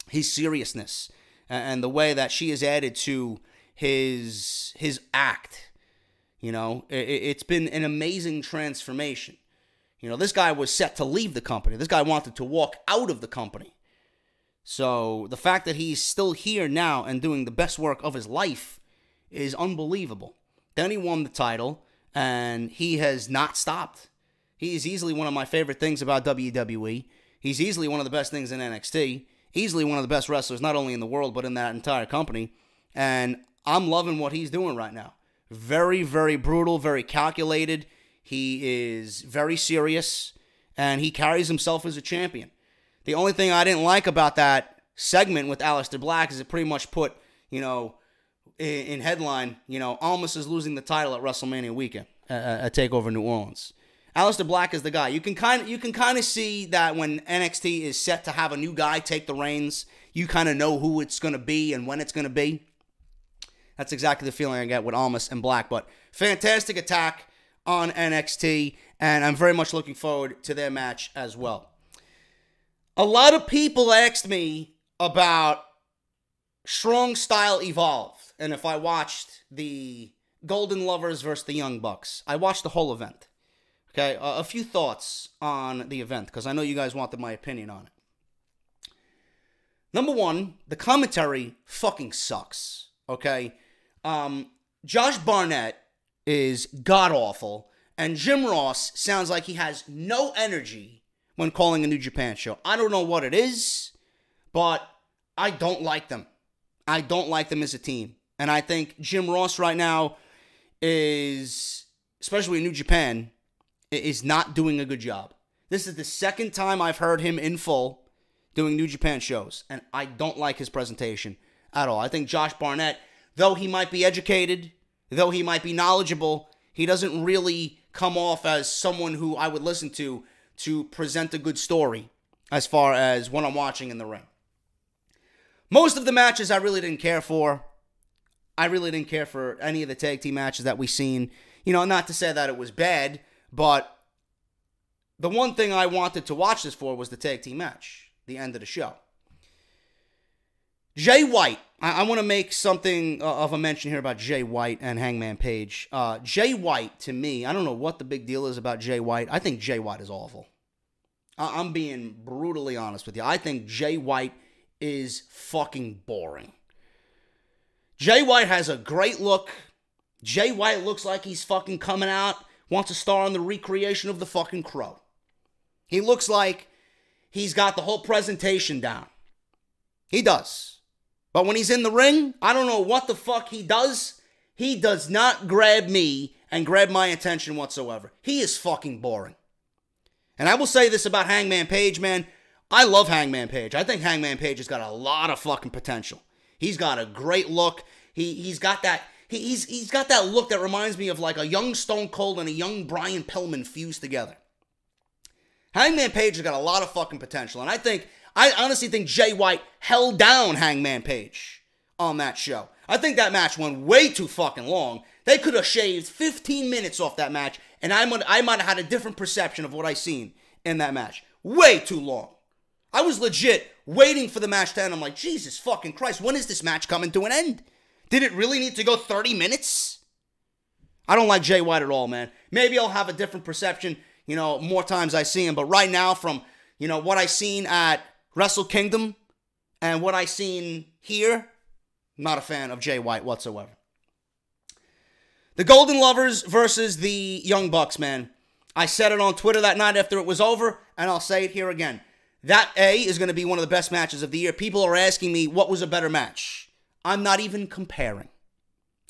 his seriousness, and the way that she has added to his act. You know, it's been an amazing transformation. You know, this guy was set to leave the company. This guy wanted to walk out of the company. So the fact that he's still here now and doing the best work of his life is unbelievable. Then he won the title, and he has not stopped. He is easily one of my favorite things about WWE. He's easily one of the best things in NXT. Easily one of the best wrestlers, not only in the world, but in that entire company. And I'm loving what he's doing right now. Very, very brutal, very calculated. He is very serious, and he carries himself as a champion. The only thing I didn't like about that segment with Alistair Black is it pretty much put, you know, in headline, you know, Almas is losing the title at WrestleMania weekend at TakeOver New Orleans. Alistair Black is the guy. You can kind of see that when NXT is set to have a new guy take the reins, you kind of know who it's going to be and when it's going to be. That's exactly the feeling I get with Almas and Black. But fantastic attack on NXT, and I'm very much looking forward to their match as well. A lot of people asked me about Strong Style Evolved, and if I watched the Golden Lovers versus the Young Bucks. I watched the whole event. Okay, a few thoughts on the event, because I know you guys wanted my opinion on it. Number one, the commentary fucking sucks, okay? Josh Barnett is god-awful, and Jim Ross sounds like he has no energy when calling a New Japan show. I don't know what it is, but I don't like them. I don't like them as a team. And I think Jim Ross right now is, especially in New Japan, is not doing a good job. This is the second time I've heard him in full doing New Japan shows, and I don't like his presentation at all. I think Josh Barnett though he might be educated, though he might be knowledgeable, he doesn't really come off as someone who I would listen to present a good story as far as what I'm watching in the ring. Most of the matches I really didn't care for. I really didn't care for any of the tag team matches that we've seen. You know, not to say that it was bad, but the one thing I wanted to watch this for was the tag team match, the end of the show. Jay White. I want to make something of a mention here about Jay White and Hangman Page. Jay White, to me, I don't know what the big deal is about Jay White. I think Jay White is awful. I'm being brutally honest with you. I think Jay White is fucking boring. Jay White has a great look. Jay White looks like he's fucking coming out, wants to star in the recreation of the fucking Crow. He looks like he's got the whole presentation down. He does. But when he's in the ring, I don't know what the fuck he does. He does not grab me and grab my attention whatsoever. He is fucking boring. And I will say this about Hangman Page, man. I love Hangman Page. I think Hangman Page has got a lot of fucking potential. He's got a great look. He's got that look that reminds me of like a young Stone Cold and a young Brian Pillman fused together. Hangman Page has got a lot of fucking potential. And I honestly think Jay White held down Hangman Page on that show. I think that match went way too fucking long. They could have shaved 15 minutes off that match, and I might have had a different perception of what I seen in that match. Way too long. I was legit waiting for the match to end. I'm like, Jesus fucking Christ, when is this match coming to an end? Did it really need to go 30 minutes? I don't like Jay White at all, man. Maybe I'll have a different perception, more times I see him. But right now, from, what I seen at Wrestle Kingdom and what I seen here, not a fan of Jay White whatsoever. The Golden Lovers versus the Young Bucks, man. I said it on Twitter that night after it was over, and I'll say it here again. That, is going to be one of the best matches of the year. People are asking me, what was a better match? I'm not even comparing.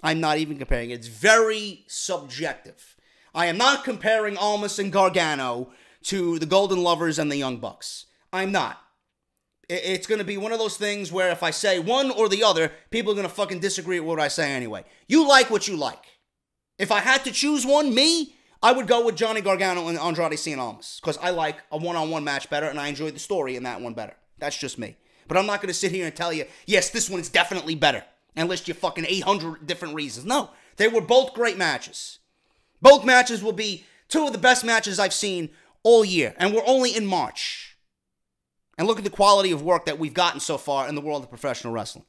It's very subjective. I am not comparing Almas and Gargano to the Golden Lovers and the Young Bucks. I'm not. It's going to be one of those things where if I say one or the other, people are going to fucking disagree with what I say anyway. You like what you like. If I had to choose one, I would go with Johnny Gargano and Andrade Cien Almas, because I like a one-on-one match better, and I enjoyed the story in that one better. That's just me. But I'm not going to sit here and tell you, yes, this one is definitely better, and list you fucking 800 different reasons. No, they were both great matches. Both matches will be two of the best matches I've seen all year, and we're only in March. And look at the quality of work that we've gotten so far in the world of professional wrestling.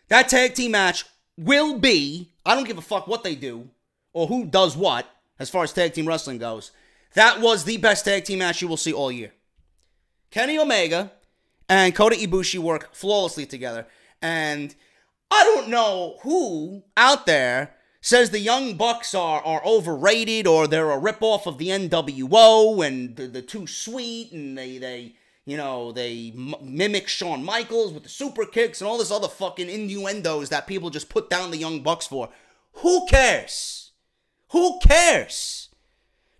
That tag team match will be, I don't give a fuck what they do, or who does what, as far as tag team wrestling goes. That was the best tag team match you will see all year. Kenny Omega and Kota Ibushi work flawlessly together. And I don't know who out there says the Young Bucks are overrated, or they're a ripoff of the NWO, and they're too sweet, and they mimic Shawn Michaels with the super kicks and all this other fucking innuendos that people just put down the Young Bucks for. Who cares? Who cares?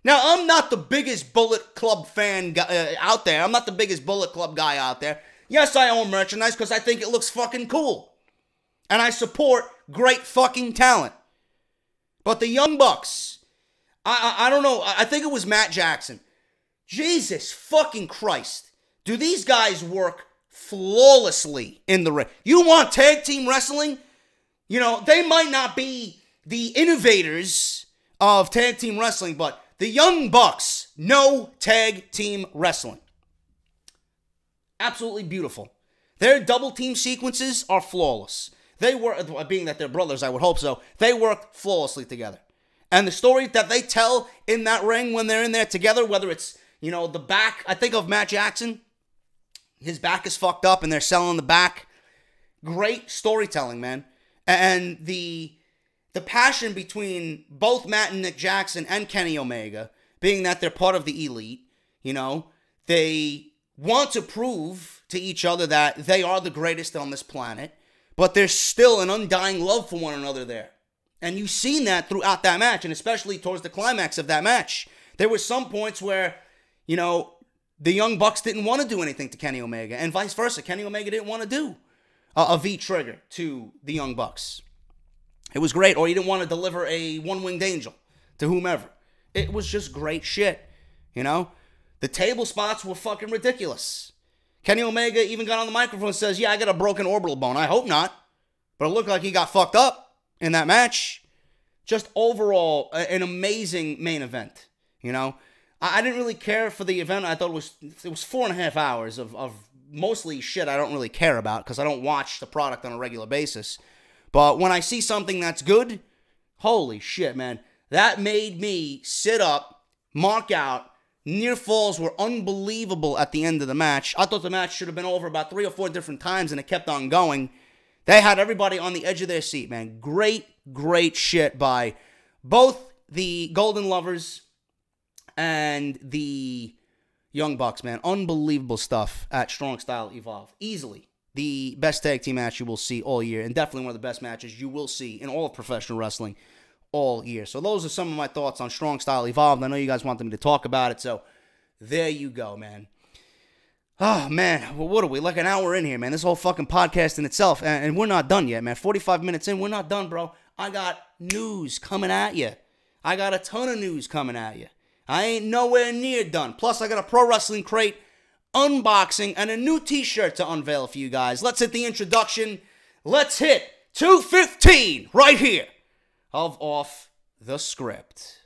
Now, I'm not the biggest Bullet Club fan out there. I'm not the biggest Bullet Club guy out there. Yes, I own merchandise because I think it looks fucking cool. And I support great fucking talent. But the Young Bucks, I don't know. I think it was Matt Jackson. Jesus fucking Christ. Do these guys work flawlessly in the ring? You want tag team wrestling? They might not be the innovators of tag team wrestling, but the Young Bucks know tag team wrestling. Absolutely beautiful. Their double team sequences are flawless. They work, being that they're brothers, I would hope so. They work flawlessly together. And the story that they tell in that ring when they're in there together, whether it's, the back, I think of Matt Jackson. His back is fucked up and they're selling the back. Great storytelling, man. And the passion between both Matt and Nick Jackson and Kenny Omega, being that they're part of the Elite, they want to prove to each other that they are the greatest on this planet, but there's still an undying love for one another there. And you've seen that throughout that match, and especially towards the climax of that match. There were some points where, the Young Bucks didn't want to do anything to Kenny Omega, and vice versa. Kenny Omega didn't want to do a V-trigger to the Young Bucks. It was great. Or you didn't want to deliver a one-winged angel to whomever. It was just great shit, you know? The table spots were fucking ridiculous. Kenny Omega even got on the microphone and says, yeah, I got a broken orbital bone. I hope not. But it looked like he got fucked up in that match. Just overall, an amazing main event, you know? I didn't really care for the event. I thought it was 4.5 hours of mostly shit I don't really care about because I don't watch the product on a regular basis. But when I see something that's good, holy shit, man. That made me sit up, mark out. Near falls were unbelievable at the end of the match. I thought the match should have been over about 3 or 4 different times, and it kept on going. They had everybody on the edge of their seat, man. Great, great shit by both the Golden Lovers and the Young Bucks, man. Unbelievable stuff at Strong Style Evolve. Easily the best tag team match you will see all year, and definitely one of the best matches you will see in all of professional wrestling all year. So those are some of my thoughts on Strong Style Evolved. I know you guys wanted me to talk about it, so there you go, man. Oh, man, well, what are we, like an hour in here, man? This whole fucking podcast in itself, and we're not done yet, man. 45 minutes in, we're not done, bro. I got news coming at you. I got a ton of news coming at you. I ain't nowhere near done. Plus, I got a Pro Wrestling Crate unboxing and a new t-shirt to unveil for you guys. Let's hit the introduction. Let's hit 215 right here of Off the Script.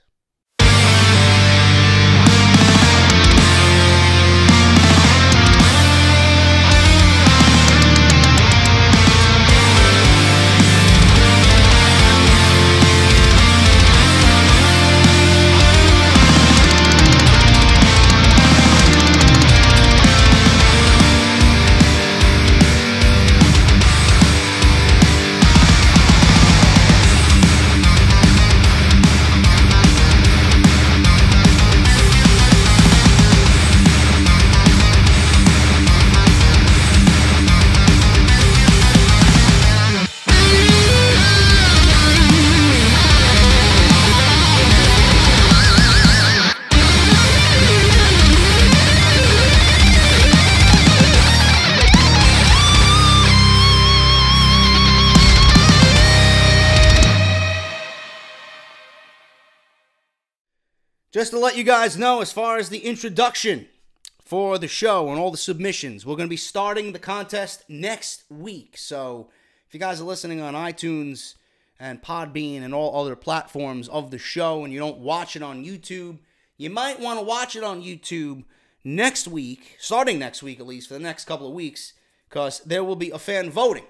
Just to let you guys know, as far as the introduction for the show and all the submissions, we're going to be starting the contest next week. So if you guys are listening on iTunes and Podbean and all other platforms of the show and you don't watch it on YouTube, you might want to watch it on YouTube next week, starting next week at least, for the next couple of weeks, because there will be a fan voting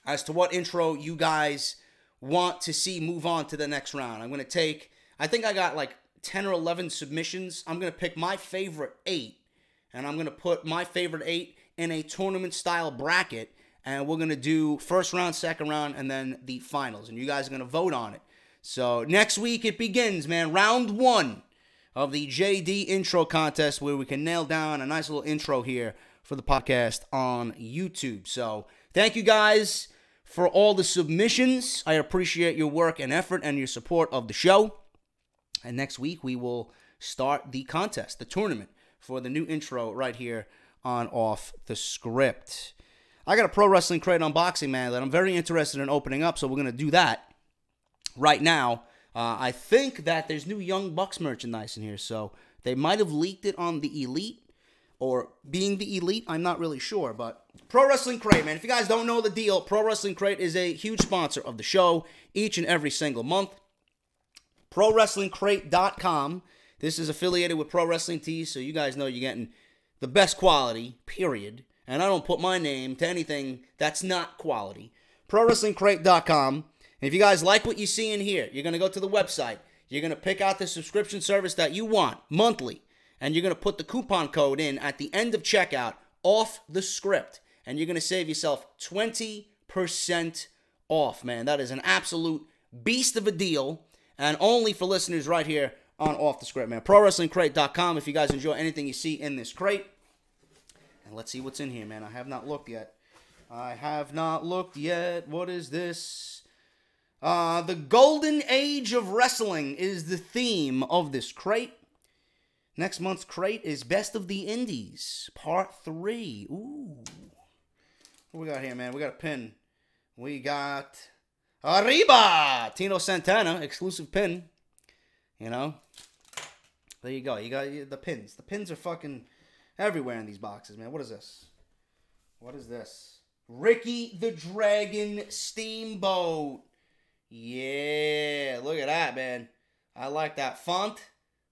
as to what intro you guys want to see move on to the next round. I'm going to take, I think I got like 10 or 11 submissions. I'm going to pick my favorite 8, and I'm going to put my favorite 8 in a tournament-style bracket, and we're going to do first round, second round, and then the finals, and you guys are going to vote on it. So next week it begins, man. Round 1 of the JD intro contest, where we can nail down a nice little intro here for the podcast on YouTube. So thank you guys for all the submissions. I appreciate your work and effort and your support of the show. And next week, we will start the contest, the tournament, for the new intro right here on Off the Script. I got a Pro Wrestling Crate unboxing, man, that I'm very interested in opening up, so we're going to do that right now. I think that there's new Young Bucks merchandise in here, so they might have leaked it on the Elite, or being the Elite, I'm not really sure, but Pro Wrestling Crate, man. If you guys don't know the deal, Pro Wrestling Crate is a huge sponsor of the show each and every single month. ProWrestlingCrate.com. This is affiliated with Pro Wrestling Tees, so you guys know you're getting the best quality, period. And I don't put my name to anything that's not quality. ProWrestlingCrate.com. And if you guys like what you see in here, you're going to go to the website. You're going to pick out the subscription service that you want monthly. And you're going to put the coupon code in at the end of checkout, Off the Script. And you're going to save yourself 20% off, man. That is an absolute beast of a deal. And only for listeners right here on Off the Script, man. ProWrestlingCrate.com if you guys enjoy anything you see in this crate. And let's see what's in here, man. I have not looked yet. What is this? The Golden Age of Wrestling is the theme of this crate. Next month's crate is Best of the Indies, Part 3. Ooh. What we got here, man? We got a pin. We got Arriba! Tino Santana, exclusive pin. You know? There you go. You got the pins. The pins are fucking everywhere in these boxes, man. What is this? What is this? Ricky the Dragon Steamboat. Yeah, look at that, man. I like that font.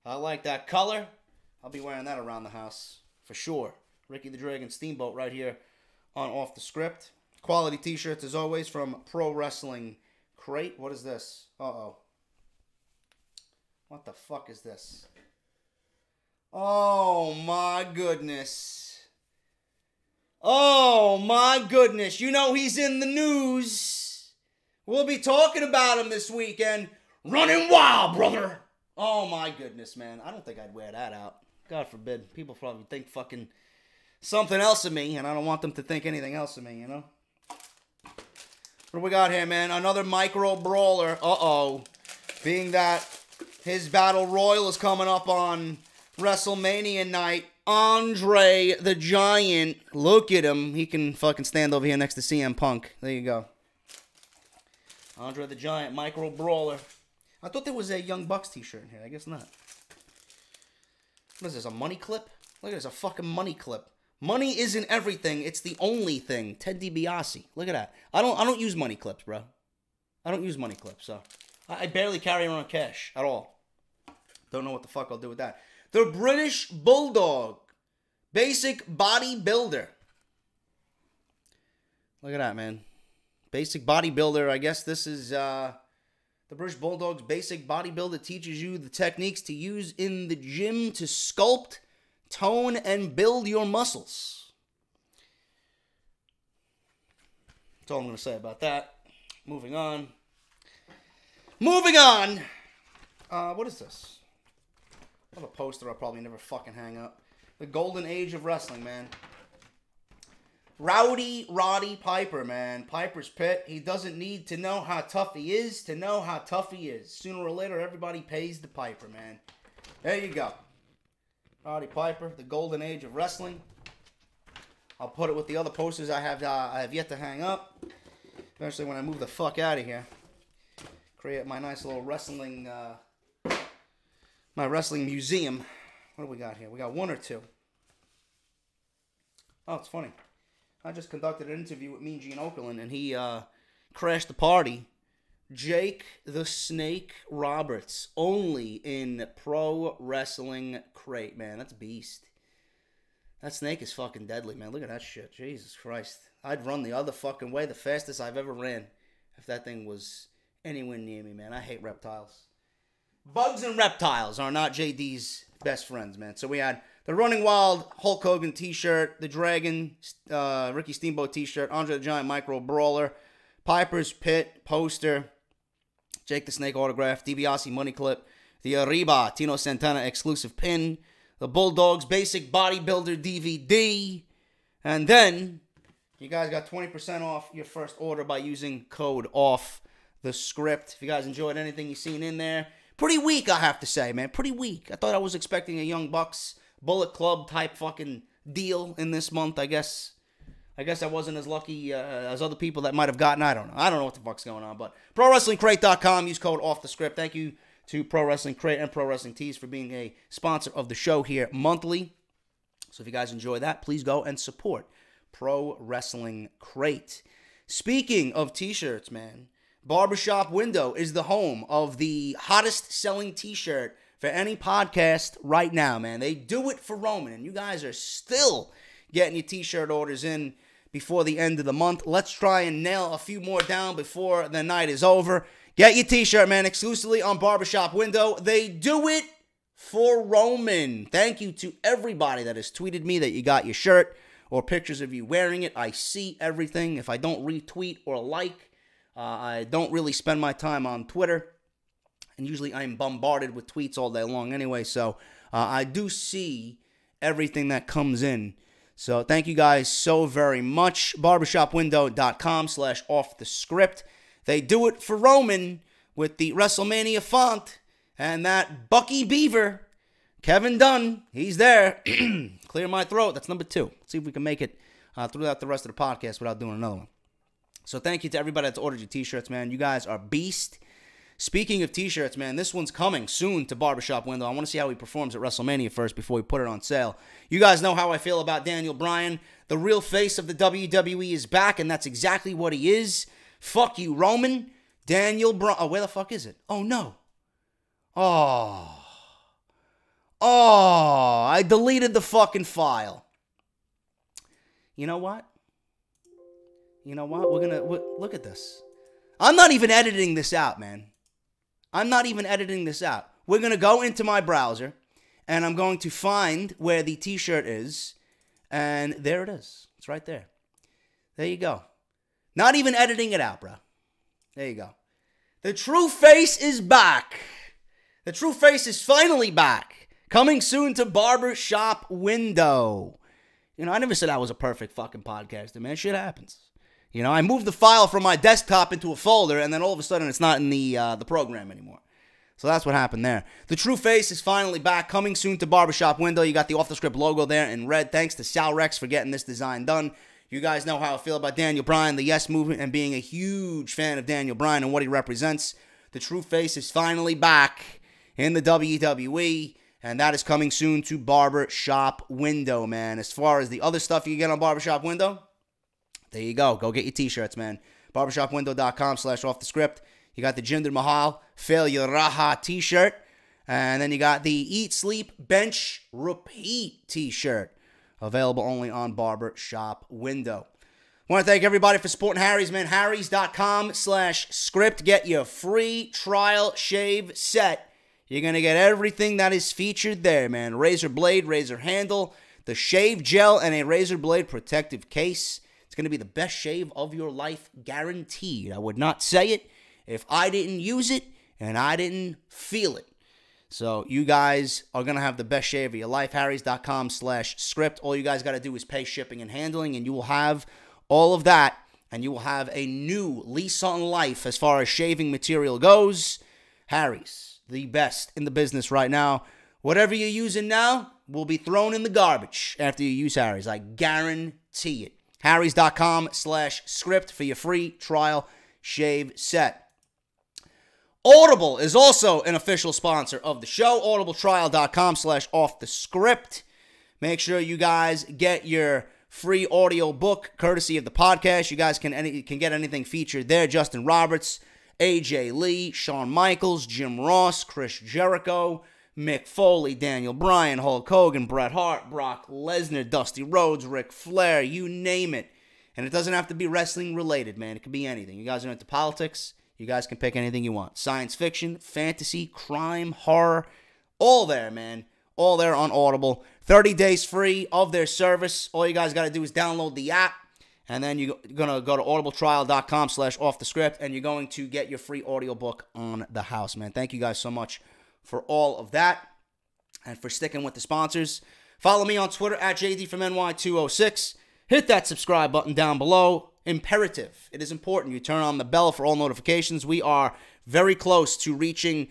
I like that color. I'll be wearing that around the house for sure. Ricky the Dragon Steamboat right here on Off the Script. Quality t-shirts as always from Pro Wrestling Crate. What is this? Uh-oh. What the fuck is this? Oh my goodness. Oh my goodness. You know he's in the news. We'll be talking about him this weekend. Running wild, brother. Oh my goodness, man. I don't think I'd wear that out. God forbid. People probably think fucking something else of me, and I don't want them to think anything else of me, you know? What do we got here, man? Another micro brawler. Uh-oh. Being that his battle royal is coming up on WrestleMania night, Andre the Giant. Look at him. He can fucking stand over here next to CM Punk. There you go. Andre the Giant, micro brawler. I thought there was a Young Bucks t-shirt in here. I guess not. What is this, a money clip? Look at this, a fucking money clip. Money isn't everything. It's the only thing. Ted DiBiase. Look at that. I don't use money clips, bro. I don't use money clips, so. I barely carry around cash at all. Don't know what the fuck I'll do with that. The British Bulldog. Basic bodybuilder. Look at that, man. Basic bodybuilder. I guess this is the British Bulldog's basic bodybuilder. Teaches you the techniques to use in the gym to sculpt, tone, and build your muscles. That's all I'm going to say about that. Moving on. Moving on. What is this? I have a poster I'll probably never fucking hang up. The Golden Age of Wrestling, man. Rowdy Roddy Piper, man. Piper's Pit. He doesn't need to know how tough he is to know how tough he is. Sooner or later, everybody pays the Piper, man. There you go. Roddy Piper, the Golden Age of Wrestling. I'll put it with the other posters I have yet to hang up. Eventually, when I move the fuck out of here, create my nice little wrestling, my wrestling museum. What do we got here? We got one or two. Oh, it's funny. I just conducted an interview with Mean Gene Okerlund, and he crashed the party. Jake the Snake Roberts, only in Pro Wrestling Crate, man. That's a beast. That snake is fucking deadly, man. Look at that shit. Jesus Christ. I'd run the other fucking way, the fastest I've ever ran, if that thing was anywhere near me, man. I hate reptiles. Bugs and reptiles are not JD's best friends, man. So we had the Running Wild Hulk Hogan t-shirt, the Dragon Ricky Steamboat t-shirt, Andre the Giant Micro Brawler, Piper's Pit poster, Jake the Snake autograph, DiBiase money clip, the Arriba Tino Santana exclusive pin, the Bulldogs Basic Bodybuilder DVD, and then you guys got 20% off your first order by using code OFF the script. If you guys enjoyed anything you've seen in there, pretty weak, I have to say, man. Pretty weak. I thought I was expecting a Young Bucks Bullet Club type fucking deal in this month. I guess I wasn't as lucky as other people that might have gotten. I don't know. I don't know what the fuck's going on. But ProWrestlingCrate.com. Use code Off the Script. Thank you to Pro Wrestling Crate and Pro Wrestling Tees for being a sponsor of the show here monthly. So if you guys enjoy that, please go and support Pro Wrestling Crate. Speaking of t-shirts, man, Barbershop Window is the home of the hottest selling t-shirt for any podcast right now, man. They do it for Roman, and you guys are still getting your t-shirt orders in before the end of the month. Let's try and nail a few more down before the night is over. Get your t-shirt, man, exclusively on Barbershop Window. They do it for Roman. Thank you to everybody that has tweeted me that you got your shirt or pictures of you wearing it. I see everything. If I don't retweet or like, I don't really spend my time on Twitter. And usually I'm bombarded with tweets all day long anyway. So I do see everything that comes in. So thank you guys so very much. Barbershopwindow.com/offthescript. They do it for Roman with the WrestleMania font. And that Bucky Beaver, Kevin Dunn, he's there. Clear my throat. That's number 2. Let's see if we can make it throughout the rest of the podcast without doing another one. So thank you to everybody that's ordered your t-shirts, man. You guys are beast. Speaking of t-shirts, man, this one's coming soon to Barbershop Window. I want to see how he performs at WrestleMania first before we put it on sale. You guys know how I feel about Daniel Bryan. The real face of the WWE is back, and that's exactly what he is. Fuck you, Roman. Daniel Bryan. Oh, where the fuck is it? Oh, no. Oh, I deleted the fucking file. You know what? We're gonna look at this. I'm not even editing this out, man. I'm not even editing this out. We're gonna go into my browser, and I'm going to find where the t-shirt is, and there it is. It's right there. There you go. Not even editing it out, bro. There you go. The true face is back. The true face is finally back. Coming soon to Barbershop Window. I never said I was a perfect fucking podcaster, man. Shit happens. I moved the file from my desktop into a folder, and then all of a sudden it's not in the program anymore. So that's what happened there. The true face is finally back, coming soon to Barbershop Window. You got the off-the-script logo there in red. Thanks to Sal Rex for getting this design done. You guys know how I feel about Daniel Bryan, the Yes Movement, and being a huge fan of Daniel Bryan and what he represents. The true face is finally back in the WWE, and that is coming soon to Barbershop Window, man. As far as the other stuff you can get on Barbershop Window, there you go. Go get your t-shirts, man. Barbershopwindow.com/offthescript. You got the Jinder Mahal Failure Raha t-shirt. And then you got the Eat, Sleep, Bench, Repeat t-shirt. Available only on Barbershop Window. I want to thank everybody for supporting Harry's, man. Harrys.com/script. Get your free trial shave set. You're going to get everything that is featured there, man. Razor blade, razor handle, the shave gel, and a razor blade protective case. Going to be the best shave of your life, guaranteed. I would not say it if I didn't use it and I didn't feel it. So you guys are going to have the best shave of your life. Harrys.com/script. All you guys got to do is pay shipping and handling, and you will have all of that, and you will have a new lease on life as far as shaving material goes. Harry's, the best in the business right now. Whatever you're using now will be thrown in the garbage after you use Harry's. I guarantee it. Harrys.com/script for your free trial shave set. Audible is also an official sponsor of the show. audibletrial.com/offthescript. Make sure you guys get your free audio book courtesy of the podcast. You guys can get anything featured there. Justin Roberts, AJ Lee, Shawn Michaels, Jim Ross, Chris Jericho, Mick Foley, Daniel Bryan, Hulk Hogan, Bret Hart, Brock Lesnar, Dusty Rhodes, Ric Flair, you name it. And it doesn't have to be wrestling related, man. It could be anything. You guys are into politics. You guys can pick anything you want. Science fiction, fantasy, crime, horror, all there, man. All there on Audible. 30 days free of their service. All you guys got to do is download the app. And then you're going to go to audibletrial.com/offthescript, and you're going to get your free audiobook on the house, man. Thank you guys so much for all of that and for sticking with the sponsors. Follow me on Twitter at JDFROMNY206. Hit that subscribe button down below. Imperative. It is important. You turn on the bell for all notifications. We are very close to reaching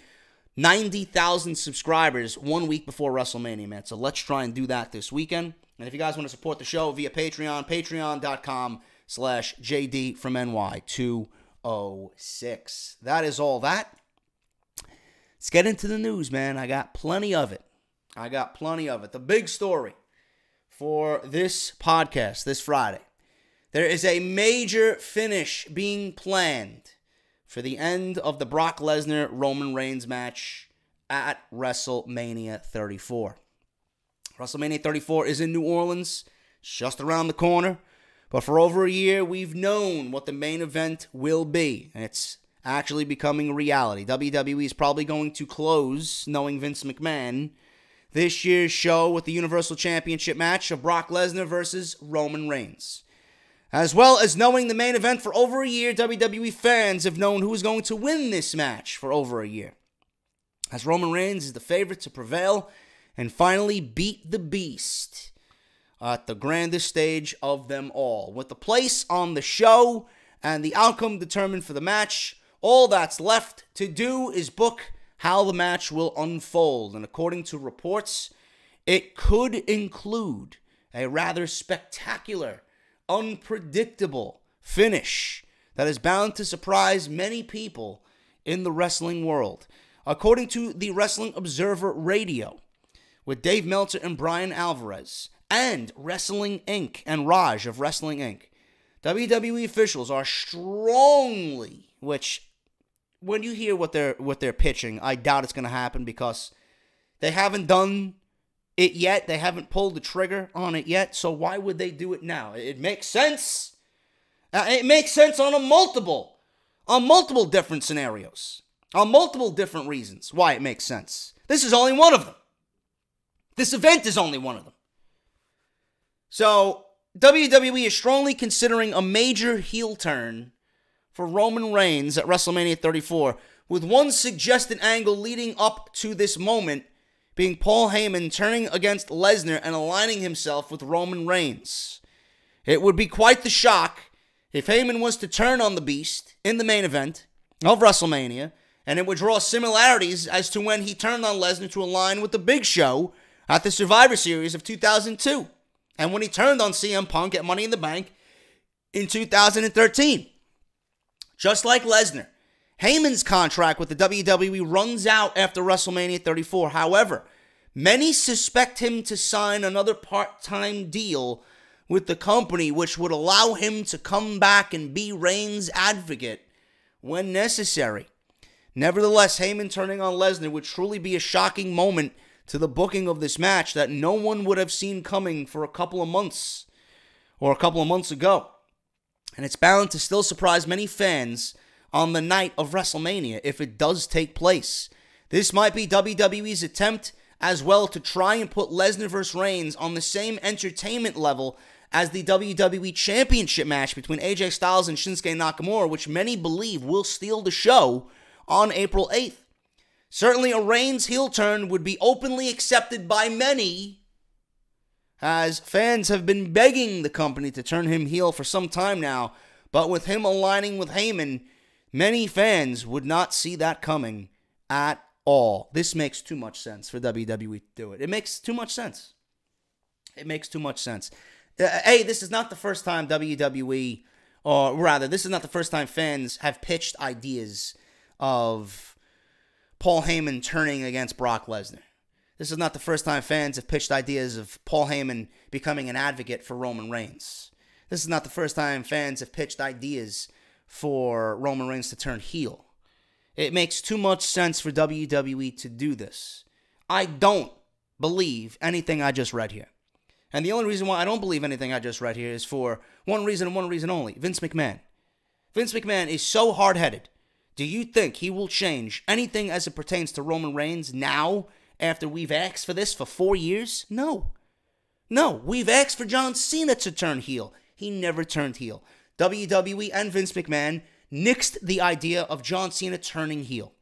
90,000 subscribers 1 week before WrestleMania, man. So let's try and do that this weekend. And if you guys want to support the show via Patreon, patreon.com/JDFROMNY206. That is all that. Let's get into the news, man. I got plenty of it. The big story for this podcast this Friday. There is a major finish being planned for the end of the Brock Lesnar-Roman Reigns match at WrestleMania 34. WrestleMania 34 is in New Orleans. It's just around the corner. But for over a year, we've known what the main event will be. And it's actually becoming reality. WWE is probably going to close, knowing Vince McMahon, this year's show with the Universal Championship match of Brock Lesnar versus Roman Reigns. As well as knowing the main event for over a year, WWE fans have known who is going to win this match for over a year. As Roman Reigns is the favorite to prevail and finally beat the Beast at the grandest stage of them all. With the place on the show and the outcome determined for the match, all that's left to do is book how the match will unfold. And according to reports, it could include a rather spectacular unpredictable finish that is bound to surprise many people in the wrestling world. According to the Wrestling Observer Radio, with Dave Meltzer and Brian Alvarez, and Wrestling Inc. and Raj of Wrestling Inc., WWE officials are strongly, which when you hear what they're pitching, I doubt it's going to happen because they haven't done it yet. They haven't pulled the trigger on it yet. So why would they do it now? It makes sense. It makes sense on multiple different scenarios, on multiple different reasons why it makes sense. This is only one of them. This event is only one of them. So WWE is strongly considering a major heel turn for Roman Reigns at WrestleMania 34, with one suggested angle leading up to this moment being Paul Heyman turning against Lesnar and aligning himself with Roman Reigns. It would be quite the shock if Heyman was to turn on the Beast in the main event of WrestleMania, and it would draw similarities as to when he turned on Lesnar to align with the Big Show at the Survivor Series of 2002, and when he turned on CM Punk at Money in the Bank in 2013. Just like Lesnar, Heyman's contract with the WWE runs out after WrestleMania 34. However, many suspect him to sign another part-time deal with the company, which would allow him to come back and be Reigns' advocate when necessary. Nevertheless, Heyman turning on Lesnar would truly be a shocking moment to the booking of this match that no one would have seen coming for a couple of months ago. And it's bound to still surprise many fans on the night of WrestleMania if it does take place. This might be WWE's attempt as well to try and put Lesnar vs. Reigns on the same entertainment level as the WWE Championship match between AJ Styles and Shinsuke Nakamura, which many believe will steal the show on April 8th. Certainly a Reigns heel turn would be openly accepted by many, as fans have been begging the company to turn him heel for some time now, but with him aligning with Heyman, many fans would not see that coming at all. This makes too much sense for WWE to do it. It makes too much sense. It makes too much sense. This is not the first time WWE, or rather, this is not the first time fans have pitched ideas of Paul Heyman turning against Brock Lesnar. This is not the first time fans have pitched ideas of Paul Heyman becoming an advocate for Roman Reigns. This is not the first time fans have pitched ideas for Roman Reigns to turn heel. It makes too much sense for WWE to do this. I don't believe anything I just read here. And the only reason why I don't believe anything I just read here is for one reason and one reason only: Vince McMahon. Vince McMahon is so hard-headed. Do you think he will change anything as it pertains to Roman Reigns now, after we've asked for this for 4 years? No. We've asked for John Cena to turn heel. He never turned heel. WWE and Vince McMahon nixed the idea of John Cena turning heel.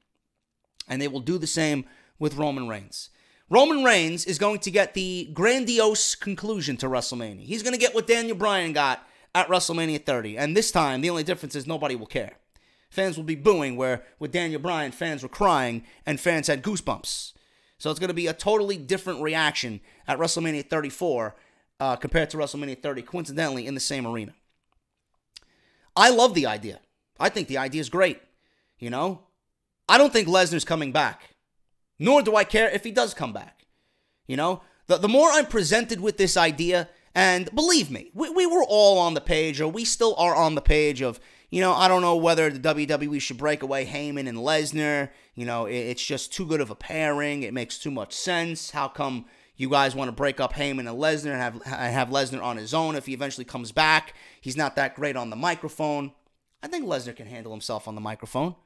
And they will do the same with Roman Reigns. Roman Reigns is going to get the grandiose conclusion to WrestleMania. He's going to get what Daniel Bryan got at WrestleMania 30. And this time, the only difference is nobody will care. Fans will be booing, where with Daniel Bryan, fans were crying and fans had goosebumps. So it's going to be a totally different reaction at WrestleMania 34 compared to WrestleMania 30, coincidentally, in the same arena. I love the idea. I think the idea is great. You know? I don't think Lesnar's coming back. Nor do I care if he does come back. You know? The more I'm presented with this idea, and believe me, we were all on the page, or we still are on the page of, you know, I don't know whether the WWE should break away Heyman and Lesnar. You know, it's just too good of a pairing. It makes too much sense. How come you guys want to break up Heyman and Lesnar and have Lesnar on his own if he eventually comes back? He's not that great on the microphone. I think Lesnar can handle himself on the microphone.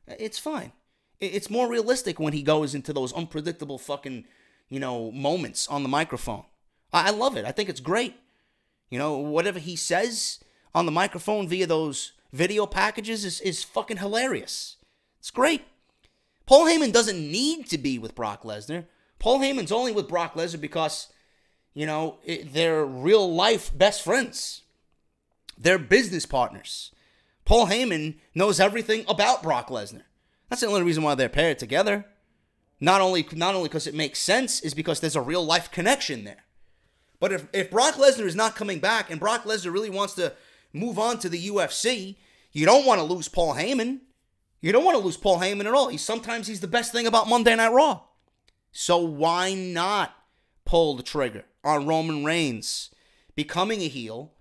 It's fine. It's more realistic when he goes into those unpredictable fucking, you know, moments on the microphone. I love it. I think it's great. You know, whatever he says on the microphone via those video packages is fucking hilarious. It's great. Paul Heyman doesn't need to be with Brock Lesnar. Paul Heyman's only with Brock Lesnar because, you know, they're real life best friends. They're business partners. Paul Heyman knows everything about Brock Lesnar. That's the only reason why they're paired together. Not only because it makes sense, is because there's a real life connection there. But if Brock Lesnar is not coming back and Brock Lesnar really wants to move on to the UFC, you don't want to lose Paul Heyman. You don't want to lose Paul Heyman at all. Sometimes he's the best thing about Monday Night Raw. So why not pull the trigger on Roman Reigns becoming a heel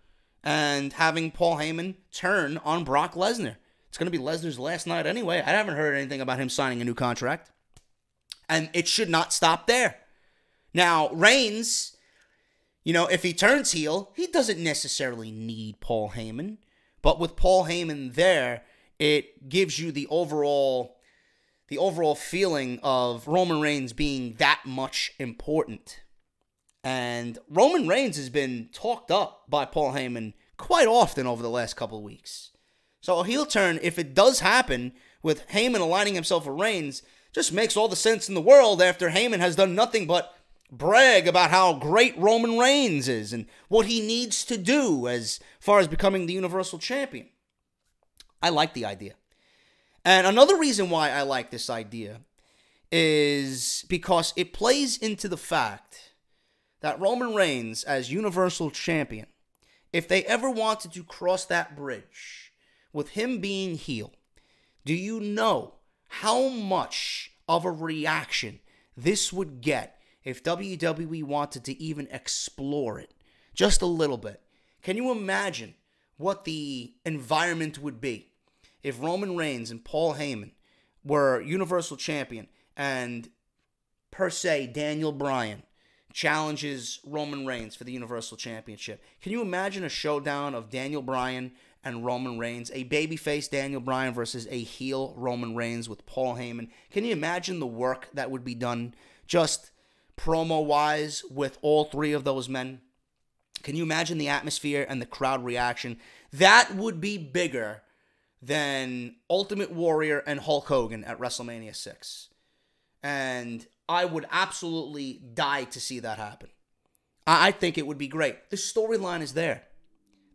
and having Paul Heyman turn on Brock Lesnar? It's going to be Lesnar's last night anyway. I haven't heard anything about him signing a new contract. And it should not stop there. Now, Reigns, if he turns heel, he doesn't necessarily need Paul Heyman. But with Paul Heyman there, it gives you the overall feeling of Roman Reigns being that much important. And Roman Reigns has been talked up by Paul Heyman quite often over the last couple of weeks. So a heel turn, if it does happen, with Heyman aligning himself with Reigns, just makes all the sense in the world after Heyman has done nothing but brag about how great Roman Reigns is and what he needs to do as far as becoming the Universal Champion. I like the idea. And another reason why I like this idea is because it plays into the fact that Roman Reigns as Universal Champion, if they ever wanted to cross that bridge with him being heel, do you know how much of a reaction this would get if WWE wanted to even explore it just a little bit? Can you imagine what the environment would be if Roman Reigns and Paul Heyman were Universal Champion and, per se, Daniel Bryan challenges Roman Reigns for the Universal Championship? Can you imagine a showdown of Daniel Bryan and Roman Reigns, a babyface Daniel Bryan versus a heel Roman Reigns with Paul Heyman? Can you imagine the work that would be done just promo-wise with all three of those men? Can you imagine the atmosphere and the crowd reaction? That would be bigger than Ultimate Warrior and Hulk Hogan at WrestleMania 6. And I would absolutely die to see that happen. I think it would be great. The storyline is there.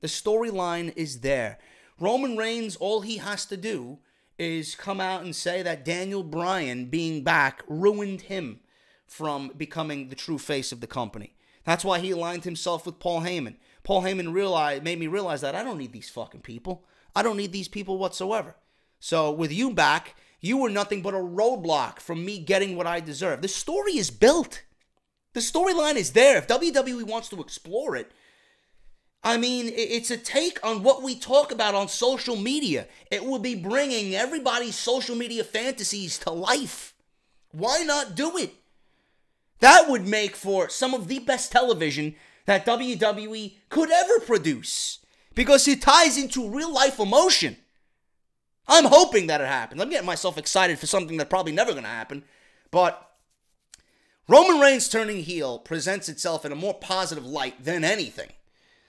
The storyline is there. Roman Reigns, all he has to do is come out and say that Daniel Bryan being back ruined him from becoming the true face of the company. That's why he aligned himself with Paul Heyman. Paul Heyman made me realize that I don't need these fucking people. I don't need these people whatsoever. So with you back, you were nothing but a roadblock from me getting what I deserve. The story is built. The storyline is there. If WWE wants to explore it, I mean, it's a take on what we talk about on social media. It will be bringing everybody's social media fantasies to life. Why not do it? That would make for some of the best television that WWE could ever produce, because it ties into real-life emotion. I'm hoping that it happens. I'm getting myself excited for something that's probably never going to happen. But Roman Reigns turning heel presents itself in a more positive light than anything.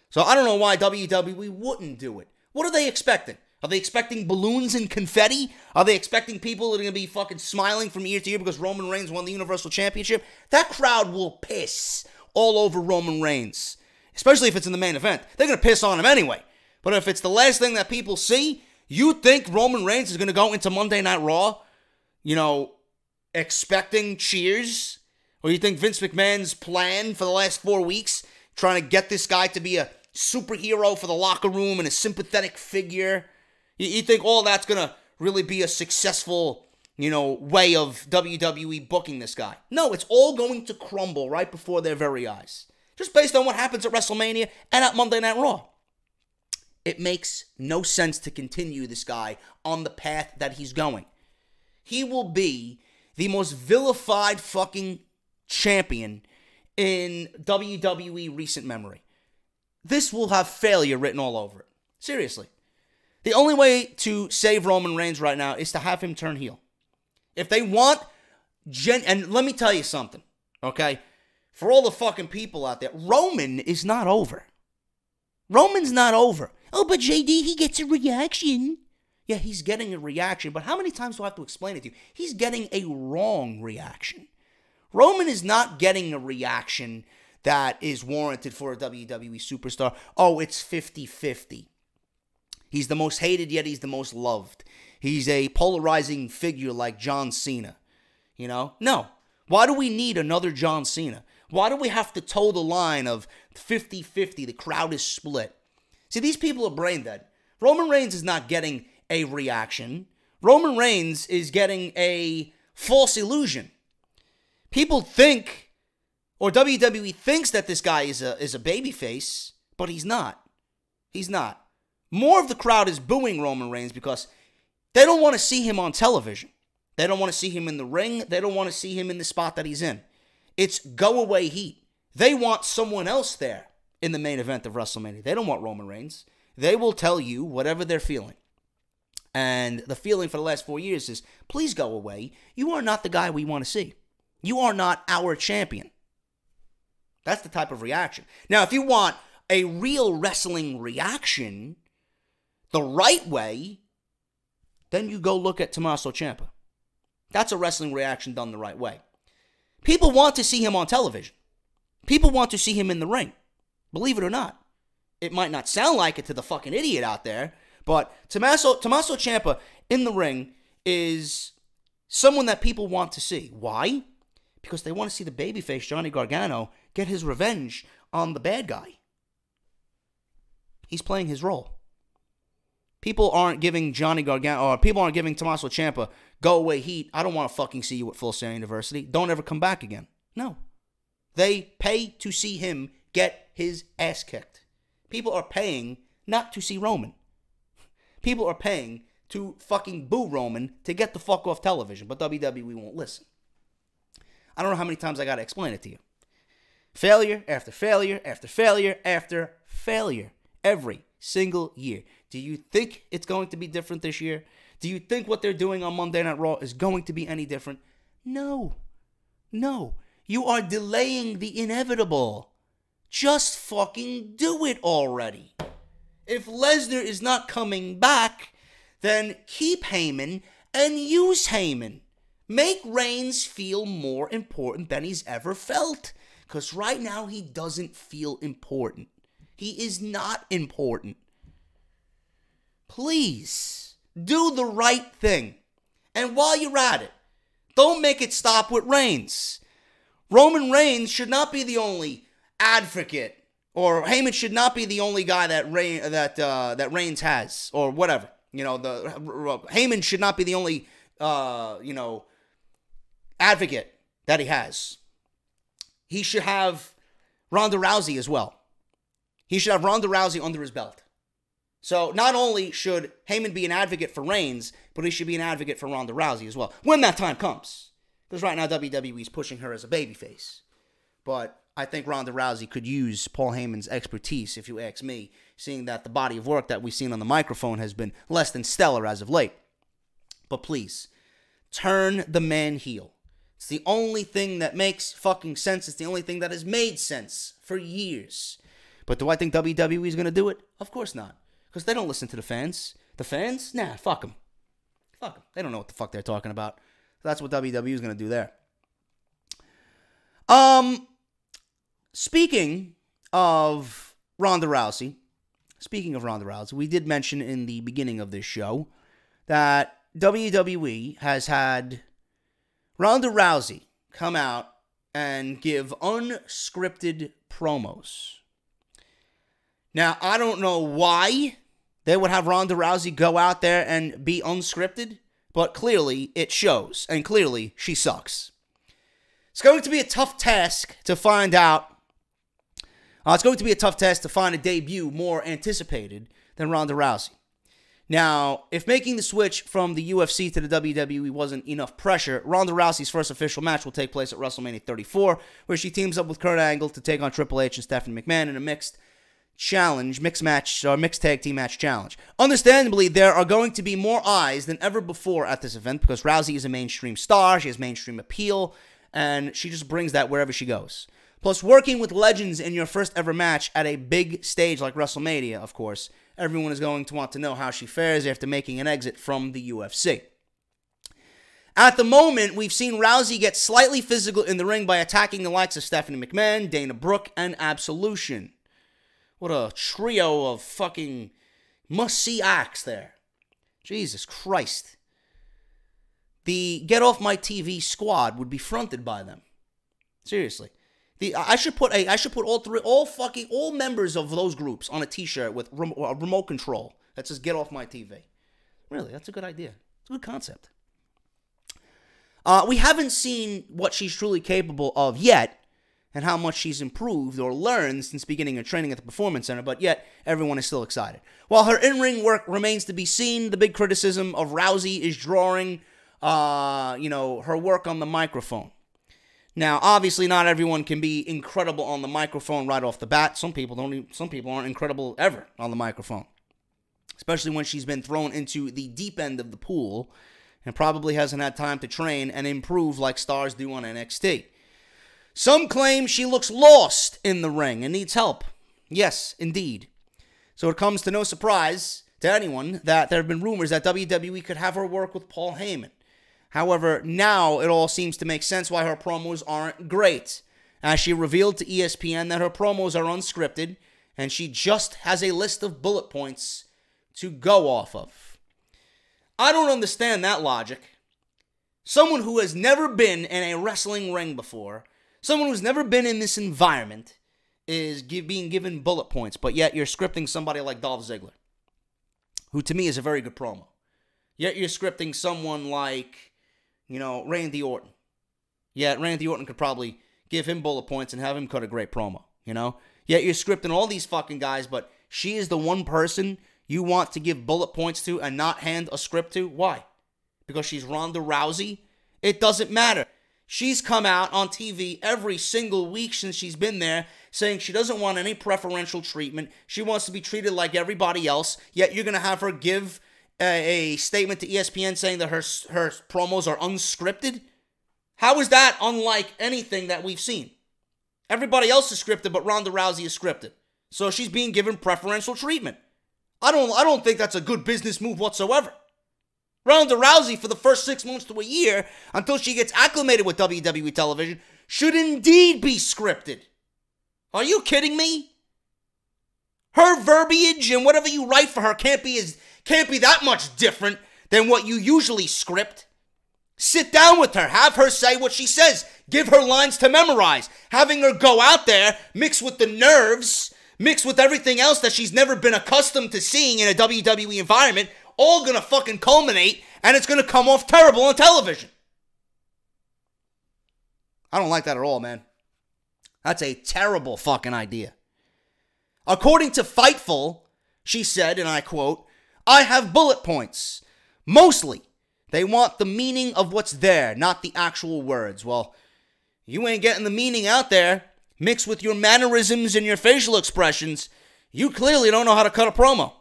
So I don't know why WWE wouldn't do it. What are they expecting? Are they expecting balloons and confetti? Are they expecting people that are going to be fucking smiling from ear to ear because Roman Reigns won the Universal Championship? That crowd will piss all over Roman Reigns, especially if it's in the main event. They're going to piss on him anyway. But if it's the last thing that people see, you think Roman Reigns is going to go into Monday Night Raw, expecting cheers? Or you think Vince McMahon's plan for the last 4 weeks, trying to get this guy to be a superhero for the locker room and a sympathetic figure, you think all that's going to really be a successful, way of WWE booking this guy? No, it's all going to crumble right before their very eyes. Just based on what happens at WrestleMania and at Monday Night Raw. It makes no sense to continue this guy on the path that he's going. He will be the most vilified fucking champion in WWE recent memory. This will have failure written all over it. Seriously. The only way to save Roman Reigns right now is to have him turn heel. If they want, and let me tell you something, okay? For all the fucking people out there, Roman is not over. Roman's not over. Oh, but JD, he gets a reaction. Yeah, he's getting a reaction, but how many times do I have to explain it to you? He's getting a wrong reaction. Roman is not getting a reaction that is warranted for a WWE superstar. Oh, it's 50-50. He's the most hated, yet he's the most loved. He's a polarizing figure like John Cena. No. Why do we need another John Cena? Why do we have to toe the line of 50-50? The crowd is split. See, these people are brain dead. Roman Reigns is not getting a reaction. Roman Reigns is getting a false illusion. People think, or WWE thinks that this guy is a babyface, but he's not. He's not. More of the crowd is booing Roman Reigns because they don't want to see him on television. They don't want to see him in the ring. They don't want to see him in the spot that he's in. It's go away heat. They want someone else there in the main event of WrestleMania. They don't want Roman Reigns. They will tell you whatever they're feeling. And the feeling for the last 4 years is, please go away. You are not the guy we want to see. You are not our champion. That's the type of reaction. Now, if you want a real wrestling reaction the right way, then you go look at Tommaso Ciampa. That's a wrestling reaction done the right way. People want to see him on television. People want to see him in the ring. Believe it or not. It might not sound like it to the fucking idiot out there, but Tommaso Ciampa in the ring is someone that people want to see. Why? Because they want to see the babyface Johnny Gargano get his revenge on the bad guy. He's playing his role. People aren't giving Johnny Gargano, or people aren't giving Tommaso Ciampa go away heat. I don't want to fucking see you at Full Sail University. Don't ever come back again. No. They pay to see him get his ass kicked. People are paying not to see Roman. People are paying to fucking boo Roman to get the fuck off television, but WWE won't listen. I don't know how many times I got to explain it to you. Failure after failure after failure after failure. Every single year. Do you think it's going to be different this year? Do you think what they're doing on Monday Night Raw is going to be any different? No. No. You are delaying the inevitable. Just fucking do it already. If Lesnar is not coming back, then keep Heyman and use Heyman. Make Reigns feel more important than he's ever felt. Because right now he doesn't feel important. He is not important. Please, do the right thing. And while you're at it, don't make it stop with Reigns. Roman Reigns should not be the only advocate, or Heyman should not be the only guy that Reigns has, or whatever. Heyman should not be the only advocate that he has. He should have Ronda Rousey as well. He should have Ronda Rousey under his belt. So not only should Heyman be an advocate for Reigns, but he should be an advocate for Ronda Rousey as well, when that time comes. Because right now WWE is pushing her as a babyface. But I think Ronda Rousey could use Paul Heyman's expertise, if you ask me, seeing that the body of work that we've seen on the microphone has been less than stellar as of late. But please, turn the man heel. It's the only thing that makes fucking sense. It's the only thing that has made sense for years. But do I think WWE is going to do it? Of course not. Because they don't listen to the fans. The fans? Nah, fuck them. Fuck them. They don't know what the fuck they're talking about. So that's what WWE is going to do there. Speaking of Ronda Rousey, we did mention in the beginning of this show that WWE has had Ronda Rousey come out and give unscripted promos. Now, I don't know why they would have Ronda Rousey go out there and be unscripted, but clearly it shows, and clearly she sucks. It's going to be a tough task to find out. It's going to be a tough task to find a debut more anticipated than Ronda Rousey. Now, if making the switch from the UFC to the WWE wasn't enough pressure, Ronda Rousey's first official match will take place at WrestleMania 34, where she teams up with Kurt Angle to take on Triple H and Stephanie McMahon in a mixed tag team match challenge. Understandably, there are going to be more eyes than ever before at this event because Rousey is a mainstream star, she has mainstream appeal, and she just brings that wherever she goes. Plus, working with legends in your first ever match at a big stage like WrestleMania, of course, everyone is going to want to know how she fares after making an exit from the UFC. At the moment, we've seen Rousey get slightly physical in the ring by attacking the likes of Stephanie McMahon, Dana Brooke, and Absolution. What a trio of fucking must-see acts there. Jesus Christ. The Get Off My TV squad would be fronted by them. Seriously. I should put all members of those groups on a T-shirt with remote control that says "Get off my TV." Really, that's a good idea. It's a good concept. We haven't seen what she's truly capable of yet, and how much she's improved or learned since beginning her training at the Performance Center, but yet everyone is still excited. While her in-ring work remains to be seen, the big criticism of Rousey is drawing, her work on the microphone. Now, obviously, not everyone can be incredible on the microphone right off the bat. Some people aren't incredible ever on the microphone, especially when she's been thrown into the deep end of the pool and probably hasn't had time to train and improve like stars do on NXT. Some claim she looks lost in the ring and needs help. Yes, indeed. So it comes to no surprise to anyone that there have been rumors that WWE could have her work with Paul Heyman. However, now it all seems to make sense why her promos aren't great, as she revealed to ESPN that her promos are unscripted and she just has a list of bullet points to go off of. I don't understand that logic. Someone who has never been in a wrestling ring before, someone who's never been in this environment, is being given bullet points, but yet you're scripting somebody like Dolph Ziggler, who to me is a very good promo. Yet you're scripting someone like, Randy Orton. Yet Randy Orton could probably give him bullet points and have him cut a great promo, Yet you're scripting all these fucking guys, but she is the one person you want to give bullet points to and not hand a script to? Why? Because she's Ronda Rousey? It doesn't matter. She's come out on TV every single week since she's been there saying she doesn't want any preferential treatment. She wants to be treated like everybody else, yet you're going to have her give a statement to ESPN saying that her promos are unscripted? How is that unlike anything that we've seen? Everybody else is scripted, but Ronda Rousey is scripted. So she's being given preferential treatment. I don't think that's a good business move whatsoever. Ronda Rousey, for the first 6 months to a year, until she gets acclimated with WWE television, should indeed be scripted. Are you kidding me? Her verbiage and whatever you write for her can't be that much different than what you usually script. Sit down with her. Have her say what she says. Give her lines to memorize. Having her go out there, mix with the nerves, mix with everything else that she's never been accustomed to seeing in a WWE environment, all gonna fucking culminate, and it's gonna come off terrible on television. I don't like that at all, man. That's a terrible fucking idea. According to Fightful, she said, and I quote, "I have bullet points. Mostly, they want the meaning of what's there, not the actual words." Well, you ain't getting the meaning out there. Mixed with your mannerisms and your facial expressions, you clearly don't know how to cut a promo.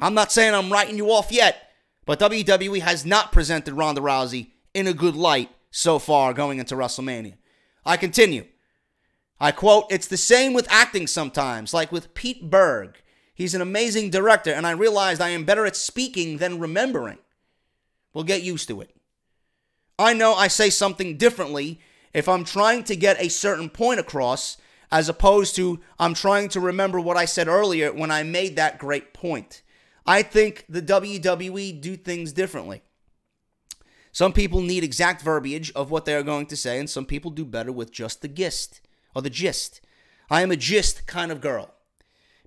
I'm not saying I'm writing you off yet, but WWE has not presented Ronda Rousey in a good light so far going into WrestleMania. I continue. I quote, "It's the same with acting sometimes, like with Pete Berg. He's an amazing director, and I realized I am better at speaking than remembering. We'll get used to it. I know I say something differently if I'm trying to get a certain point across, as opposed to I'm trying to remember what I said earlier when I made that great point. I think the WWE do things differently. Some people need exact verbiage of what they are going to say, and some people do better with just the gist, or the gist. I am a gist kind of girl.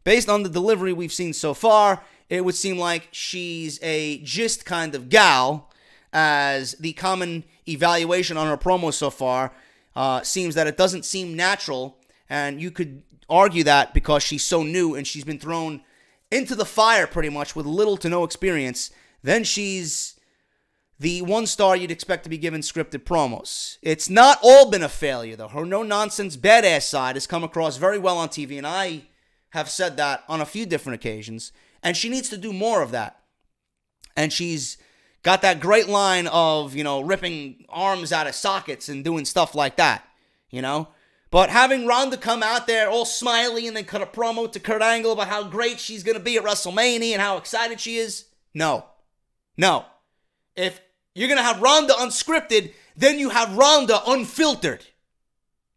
Based on the delivery we've seen so far, it would seem like she's a gist kind of gal, as the common evaluation on her promo so far seems that it doesn't seem natural, and you could argue that because she's so new and she's been thrown into the fire pretty much with little to no experience, then she's the one star you'd expect to be given scripted promos. It's not all been a failure, though. Her no-nonsense badass side has come across very well on TV, and I have said that on a few different occasions, and she needs to do more of that. And she's got that great line of, ripping arms out of sockets and doing stuff like that, But having Ronda come out there all smiley and then cut a promo to Kurt Angle about how great she's going to be at WrestleMania and how excited she is, no. If you're going to have Ronda unscripted, then you have Ronda unfiltered.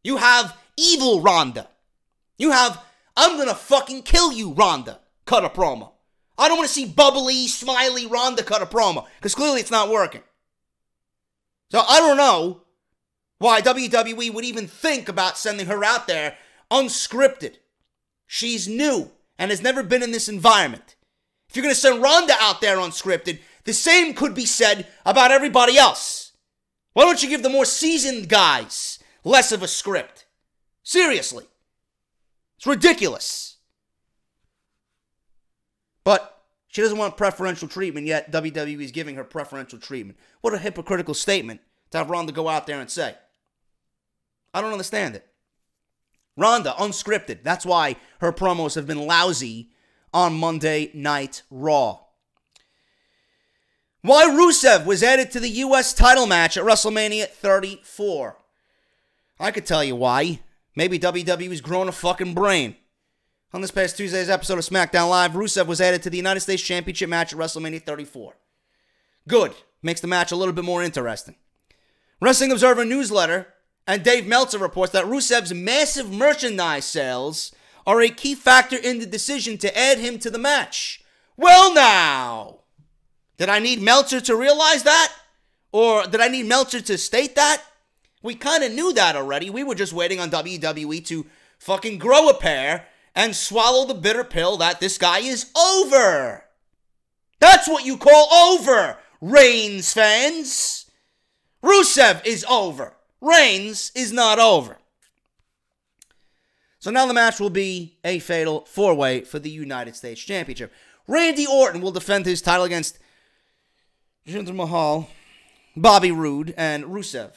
You have evil Ronda. You have, I'm going to fucking kill you, Ronda, cut a promo. I don't want to see bubbly, smiley Ronda cut a promo, because clearly it's not working. So I don't know why WWE would even think about sending her out there unscripted. She's new and has never been in this environment. If you're going to send Ronda out there unscripted, the same could be said about everybody else. Why don't you give the more seasoned guys less of a script? Seriously. It's ridiculous. But she doesn't want preferential treatment, yet WWE is giving her preferential treatment. What a hypocritical statement to have Ronda go out there and say. I don't understand it. Ronda, unscripted. That's why her promos have been lousy on Monday Night Raw. Why Rusev was added to the U.S. title match at WrestleMania 34. I could tell you why. Maybe WWE's grown a fucking brain. On this past Tuesday's episode of SmackDown Live, Rusev was added to the United States Championship match at WrestleMania 34. Good. Makes the match a little bit more interesting. Wrestling Observer newsletter and Dave Meltzer reports that Rusev's massive merchandise sales are a key factor in the decision to add him to the match. Well now, did I need Meltzer to realize that? Or did I need Meltzer to state that? We kind of knew that already. We were just waiting on WWE to fucking grow a pair and swallow the bitter pill that this guy is over. That's what you call over, Reigns fans. Rusev is over. Reigns is not over. So now the match will be a fatal four-way for the United States Championship. Randy Orton will defend his title against Jinder Mahal, Bobby Roode, and Rusev.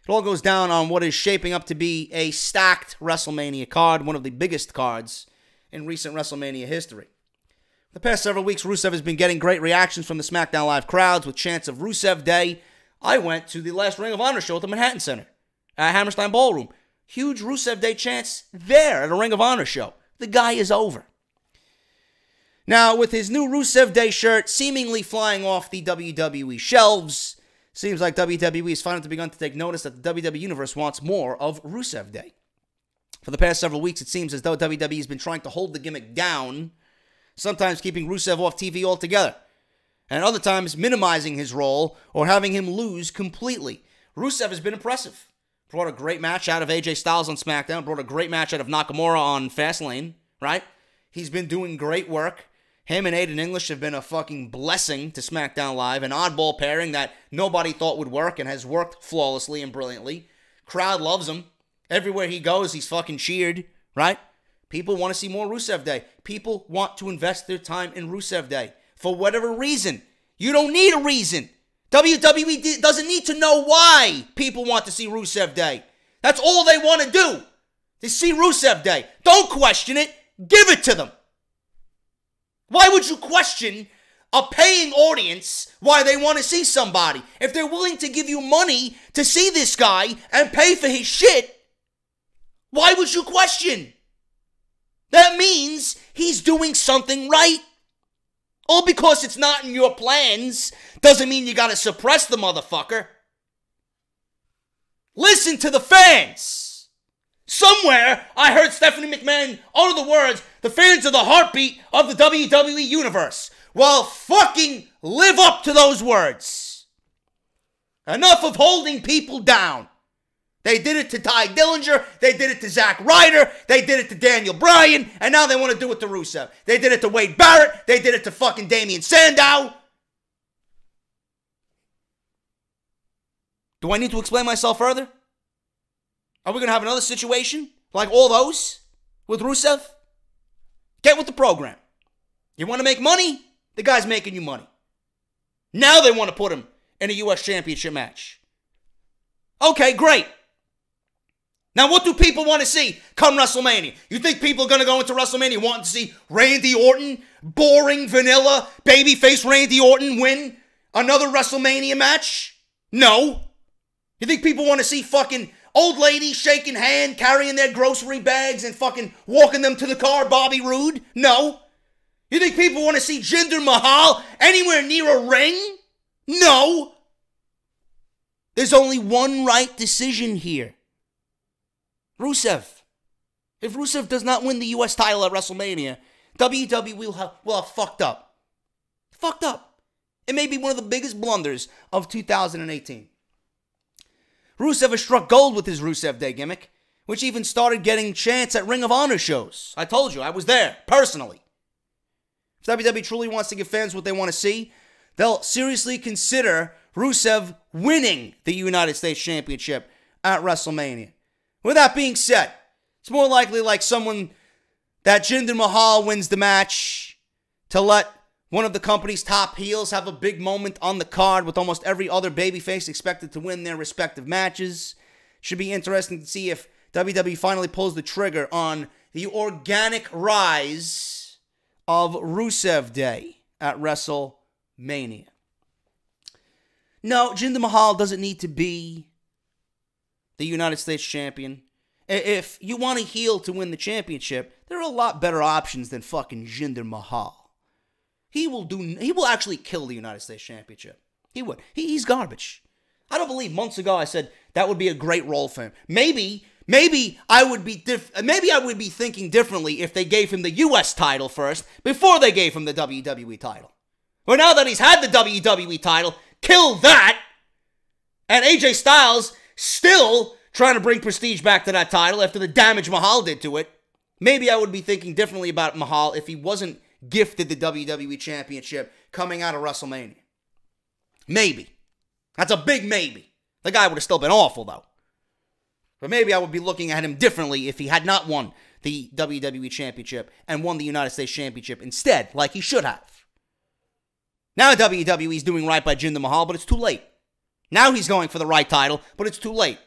It all goes down on what is shaping up to be a stacked WrestleMania card, one of the biggest cards in recent WrestleMania history. The past several weeks, Rusev has been getting great reactions from the SmackDown Live crowds with chants of Rusev Day. I went to the last Ring of Honor show at the Manhattan Center, at Hammerstein Ballroom. Huge Rusev Day chants there at a Ring of Honor show. The guy is over. Now, with his new Rusev Day shirt seemingly flying off the WWE shelves, seems like WWE has finally begun to take notice that the WWE Universe wants more of Rusev Day. For the past several weeks, it seems as though WWE has been trying to hold the gimmick down, sometimes keeping Rusev off TV altogether, and other times minimizing his role or having him lose completely. Rusev has been impressive. Brought a great match out of AJ Styles on SmackDown, brought a great match out of Nakamura on Fastlane, right? He's been doing great work. Him and Aiden English have been a fucking blessing to SmackDown Live, an oddball pairing that nobody thought would work and has worked flawlessly and brilliantly. Crowd loves him. Everywhere he goes, he's fucking cheered, right? People want to see more Rusev Day. People want to invest their time in Rusev Day. For whatever reason. You don't need a reason. WWE doesn't need to know why people want to see Rusev Day. That's all they want to do, is see Rusev Day. Don't question it. Give it to them. Why would you question a paying audience why they want to see somebody? If they're willing to give you money to see this guy and pay for his shit, why would you question? That means he's doing something right. All because it's not in your plans doesn't mean you gotta suppress the motherfucker. Listen to the fans. Somewhere I heard Stephanie McMahon utter the words, the fans are the heartbeat of the WWE Universe. Well, fucking live up to those words. Enough of holding people down. They did it to Ty Dillinger. They did it to Zack Ryder. They did it to Daniel Bryan. And now they want to do it to Rusev. They did it to Wade Barrett. They did it to fucking Damian Sandow. Do I need to explain myself further? Are we going to have another situation like all those with Rusev? Get with the program. You want to make money? The guy's making you money. Now they want to put him in a U.S. Championship match. Okay, great. Now, what do people want to see come WrestleMania? You think people are going to go into WrestleMania wanting to see Randy Orton, boring, vanilla, babyface Randy Orton win another WrestleMania match? No. You think people want to see fucking old ladies shaking hand, carrying their grocery bags and fucking walking them to the car, Bobby Roode? No. You think people want to see Jinder Mahal anywhere near a ring? No. There's only one right decision here. Rusev. If Rusev does not win the U.S. title at WrestleMania, WWE will have fucked up. Fucked up. It may be one of the biggest blunders of 2018. Rusev has struck gold with his Rusev Day gimmick, which even started getting chants at Ring of Honor shows. I told you, I was there, personally. If WWE truly wants to give fans what they want to see, they'll seriously consider Rusev winning the United States Championship at WrestleMania. With that being said, it's more likely like someone that Jinder Mahal wins the match to let one of the company's top heels have a big moment on the card, with almost every other babyface expected to win their respective matches. Should be interesting to see if WWE finally pulls the trigger on the organic rise of Rusev Day at WrestleMania. No, Jinder Mahal doesn't need to be the United States champion. If you want a heel to win the championship, there are a lot better options than fucking Jinder Mahal. He will actually kill the United States Championship. He would. He's garbage. I don't believe months ago I said that would be a great role for him. Maybe I would be thinking differently if they gave him the US title first before they gave him the WWE title. But now that he's had the WWE title, kill that. And AJ Styles still trying to bring prestige back to that title after the damage Mahal did to it. Maybe I would be thinking differently about Mahal if he wasn't gifted the WWE Championship coming out of WrestleMania. Maybe. That's a big maybe. The guy would have still been awful, though. But maybe I would be looking at him differently if he had not won the WWE Championship and won the United States Championship instead, like he should have. Now WWE's doing right by Jinder Mahal, but it's too late. Now he's going for the right title, but it's too late.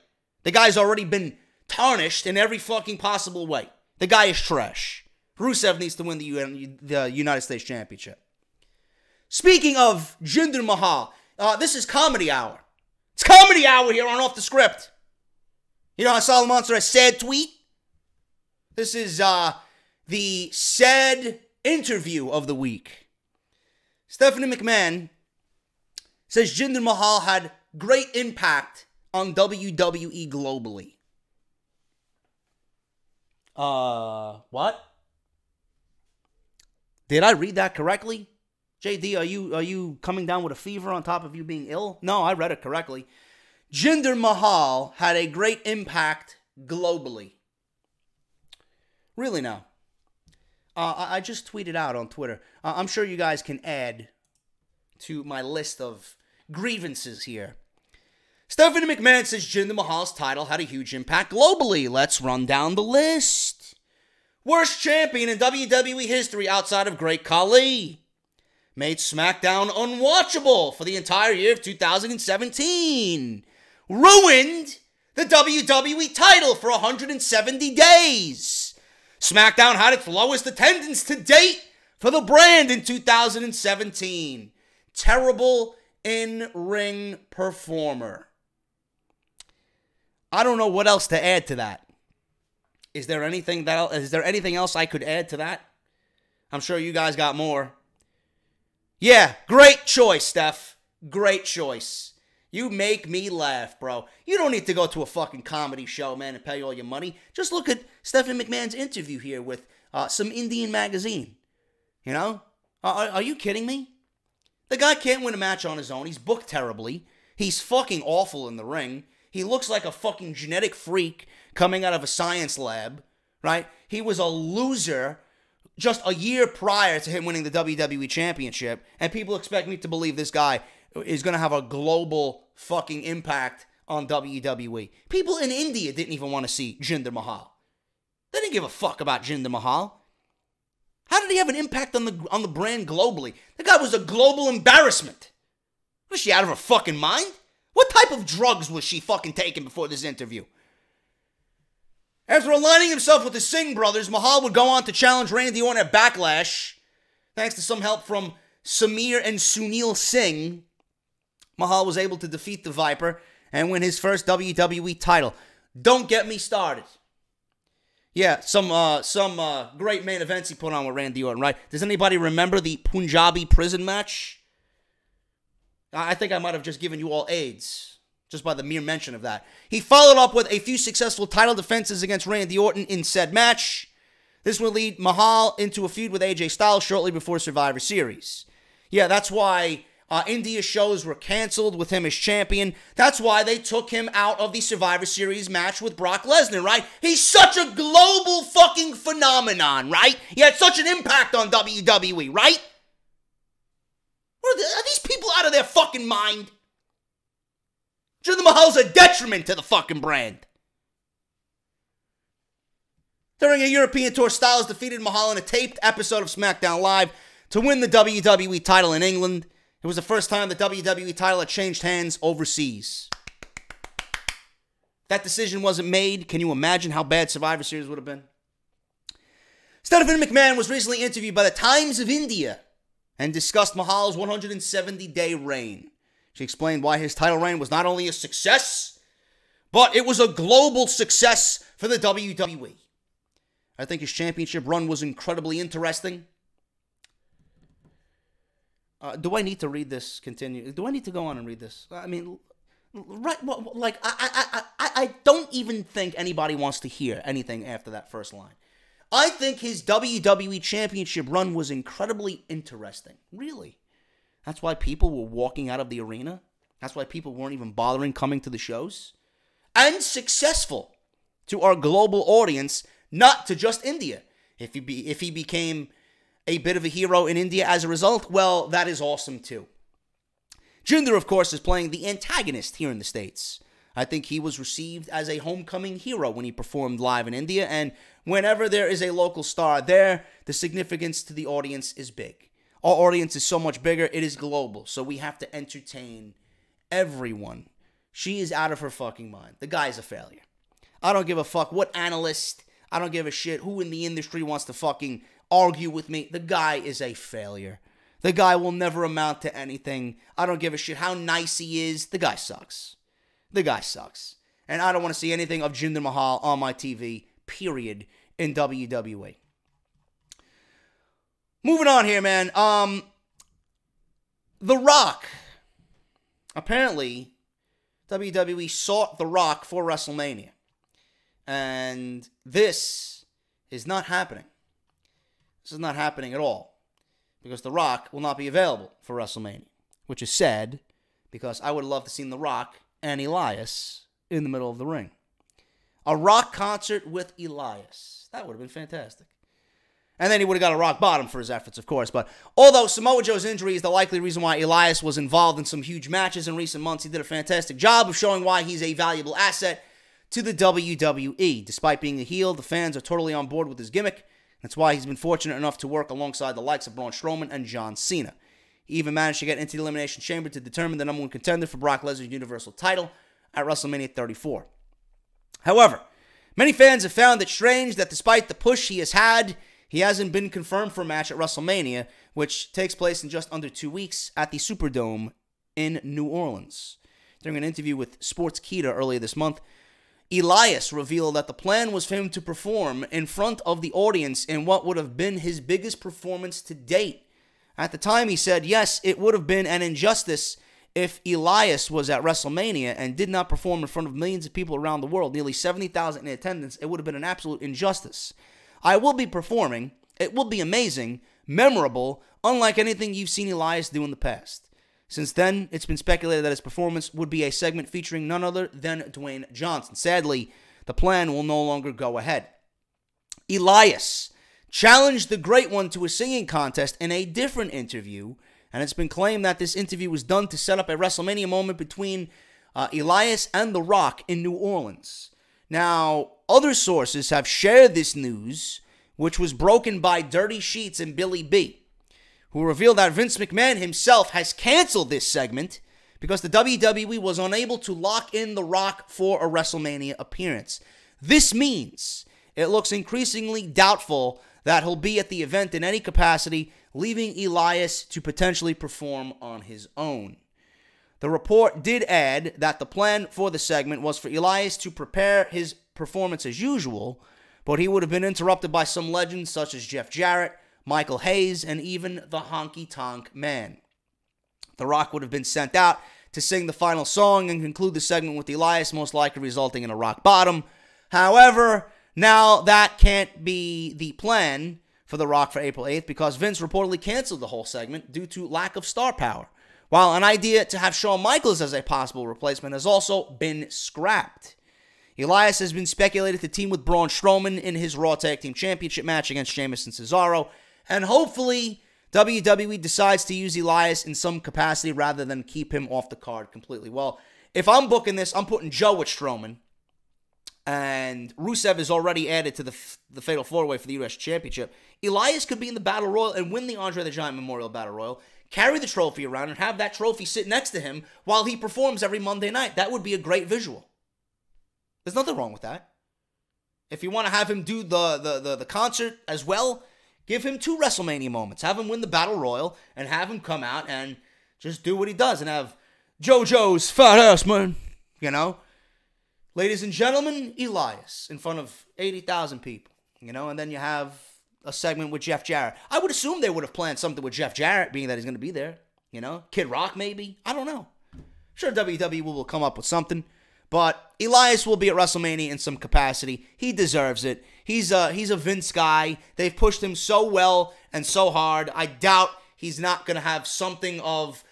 The guy's already been tarnished in every fucking possible way. The guy is trash. Rusev needs to win the United States Championship. Speaking of Jinder Mahal, this is Comedy Hour. It's Comedy Hour here on Off the Script. You know, I saw the Monster a sad tweet. This is the sad interview of the week. Stephanie McMahon says Jinder Mahal had great impact on WWE globally. What? Did I read that correctly? JD, are you coming down with a fever on top of you being ill? No, I read it correctly. Jinder Mahal had a great impact globally. Really now. I just tweeted out on Twitter. I'm sure you guys can add to my list of grievances here. Stephanie McMahon says Jinder Mahal's title had a huge impact globally. Let's run down the list. Worst champion in WWE history outside of Great Khali. Made SmackDown unwatchable for the entire year of 2017. Ruined the WWE title for 170 days. SmackDown had its lowest attendance to date for the brand in 2017. Terrible in-ring performer. I don't know what else to add to that. Is there anything else I could add to that? I'm sure you guys got more. Yeah, great choice, Steph. Great choice. You make me laugh, bro. You don't need to go to a fucking comedy show, man, and pay all your money. Just look at Stephanie McMahon's interview here with some Indian magazine. You know? Are you kidding me? The guy can't win a match on his own. He's booked terribly. He's fucking awful in the ring. He looks like a fucking genetic freak coming out of a science lab, right? He was a loser just a year prior to him winning the WWE Championship, and people expect me to believe this guy is going to have a global fucking impact on WWE. People in India didn't even want to see Jinder Mahal. They didn't give a fuck about Jinder Mahal. How did he have an impact on the brand globally? The guy was a global embarrassment. Was she out of her fucking mind? What type of drugs was she fucking taking before this interview? After aligning himself with the Singh brothers, Mahal would go on to challenge Randy Orton at Backlash. Thanks to some help from Samir and Sunil Singh, Mahal was able to defeat the Viper and win his first WWE title. Don't get me started. Yeah, some great main events he put on with Randy Orton, right? Does anybody remember the Punjabi prison match? I think I might have just given you all AIDS, just by the mere mention of that. He followed up with a few successful title defenses against Randy Orton in said match. This would lead Mahal into a feud with AJ Styles shortly before Survivor Series. Yeah, that's why India shows were canceled with him as champion. That's why they took him out of the Survivor Series match with Brock Lesnar, right? He's such a global fucking phenomenon, right? He had such an impact on WWE, right? Are these people out of their fucking mind? Jinder Mahal's a detriment to the fucking brand. During a European tour, Styles defeated Mahal in a taped episode of SmackDown Live to win the WWE title in England. It was the first time the WWE title had changed hands overseas. That decision wasn't made. Can you imagine how bad Survivor Series would have been? Stephanie McMahon was recently interviewed by the Times of India and discussed Mahal's 170-day reign. She explained why his title reign was not only a success, but it was a global success for the WWE. I think his championship run was incredibly interesting. Do I need to read this? Continue. Do I need to go on and read this? I mean, right? Like, I don't even think anybody wants to hear anything after that first line. I think his WWE Championship run was incredibly interesting. Really. That's why people were walking out of the arena. That's why people weren't even bothering coming to the shows. And successful to our global audience, not to just India. If he became a bit of a hero in India as a result, well, that is awesome too. Jinder, of course, is playing the antagonist here in the States. I think he was received as a homecoming hero when he performed live in India, and whenever there is a local star there, the significance to the audience is big. Our audience is so much bigger, it is global, so we have to entertain everyone. She is out of her fucking mind. The guy's a failure. I don't give a fuck what analyst, I don't give a shit who in the industry wants to fucking argue with me. The guy is a failure. The guy will never amount to anything. I don't give a shit how nice he is. The guy sucks. The guy sucks. And I don't want to see anything of Jinder Mahal on my TV, period, in WWE. Moving on here, man. The Rock. Apparently, WWE sought The Rock for WrestleMania. And this is not happening. This is not happening at all. Because The Rock will not be available for WrestleMania. Which is sad, because I would love to see The Rock and Elias in the middle of the ring. A Rock concert with Elias. That would have been fantastic. And then he would have got a rock bottom for his efforts, of course. But although Samoa Joe's injury is the likely reason why Elias was involved in some huge matches in recent months, he did a fantastic job of showing why he's a valuable asset to the WWE. Despite being a heel, the fans are totally on board with his gimmick. That's why he's been fortunate enough to work alongside the likes of Braun Strowman and John Cena. He even managed to get into the Elimination Chamber to determine the number one contender for Brock Lesnar's Universal title at WrestleMania 34. However, many fans have found it strange that despite the push he has had, he hasn't been confirmed for a match at WrestleMania, which takes place in just under 2 weeks at the Superdome in New Orleans. During an interview with Sportskeeda earlier this month, Elias revealed that the plan was for him to perform in front of the audience in what would have been his biggest performance to date. At the time, he said, yes, it would have been an injustice if Elias was at WrestleMania and did not perform in front of millions of people around the world, nearly 70,000 in attendance. It would have been an absolute injustice. I will be performing. It will be amazing, memorable, unlike anything you've seen Elias do in the past. Since then, it's been speculated that his performance would be a segment featuring none other than Dwayne Johnson. Sadly, the plan will no longer go ahead. Elias challenged the Great One to a singing contest in a different interview, and it's been claimed that this interview was done to set up a WrestleMania moment between Elias and The Rock in New Orleans. Now, other sources have shared this news, which was broken by Dirty Sheets and Billy B, who revealed that Vince McMahon himself has canceled this segment because the WWE was unable to lock in The Rock for a WrestleMania appearance. This means it looks increasingly doubtful that he'll be at the event in any capacity, leaving Elias to potentially perform on his own. The report did add that the plan for the segment was for Elias to prepare his performance as usual, but he would have been interrupted by some legends such as Jeff Jarrett, Michael Hayes, and even the Honky Tonk Man. The Rock would have been sent out to sing the final song and conclude the segment with Elias, most likely resulting in a rock bottom. However, now that can't be the plan for The Rock for April 8th because Vince reportedly canceled the whole segment due to lack of star power. while an idea to have Shawn Michaels as a possible replacement has also been scrapped. Elias has been speculated to team with Braun Strowman in his Raw Tag Team Championship match against Sheamus and Cesaro, and hopefully WWE decides to use Elias in some capacity rather than keep him off the card completely. Well, if I'm booking this, I'm putting Joe with Strowman, and Rusev is already added to the Fatal 4-Way for the U.S. Championship. Elias could be in the Battle Royal and win the Andre the Giant Memorial Battle Royal, carry the trophy around, and have that trophy sit next to him while he performs every Monday night. That would be a great visual. There's nothing wrong with that. If you want to have him do the concert as well, give him 2 WrestleMania moments. Have him win the Battle Royal and have him come out and just do what he does and have JoJo's fat ass, man. You know? Ladies and gentlemen, Elias in front of 80,000 people. You know? And then you have a segment with Jeff Jarrett. I would assume they would have planned something with Jeff Jarrett, being that he's going to be there. You know? Kid Rock, maybe? I don't know. Sure, WWE will come up with something. But Elias will be at WrestleMania in some capacity. He deserves it. He's a Vince guy. They've pushed him so well and so hard. I doubt he's not going to have something of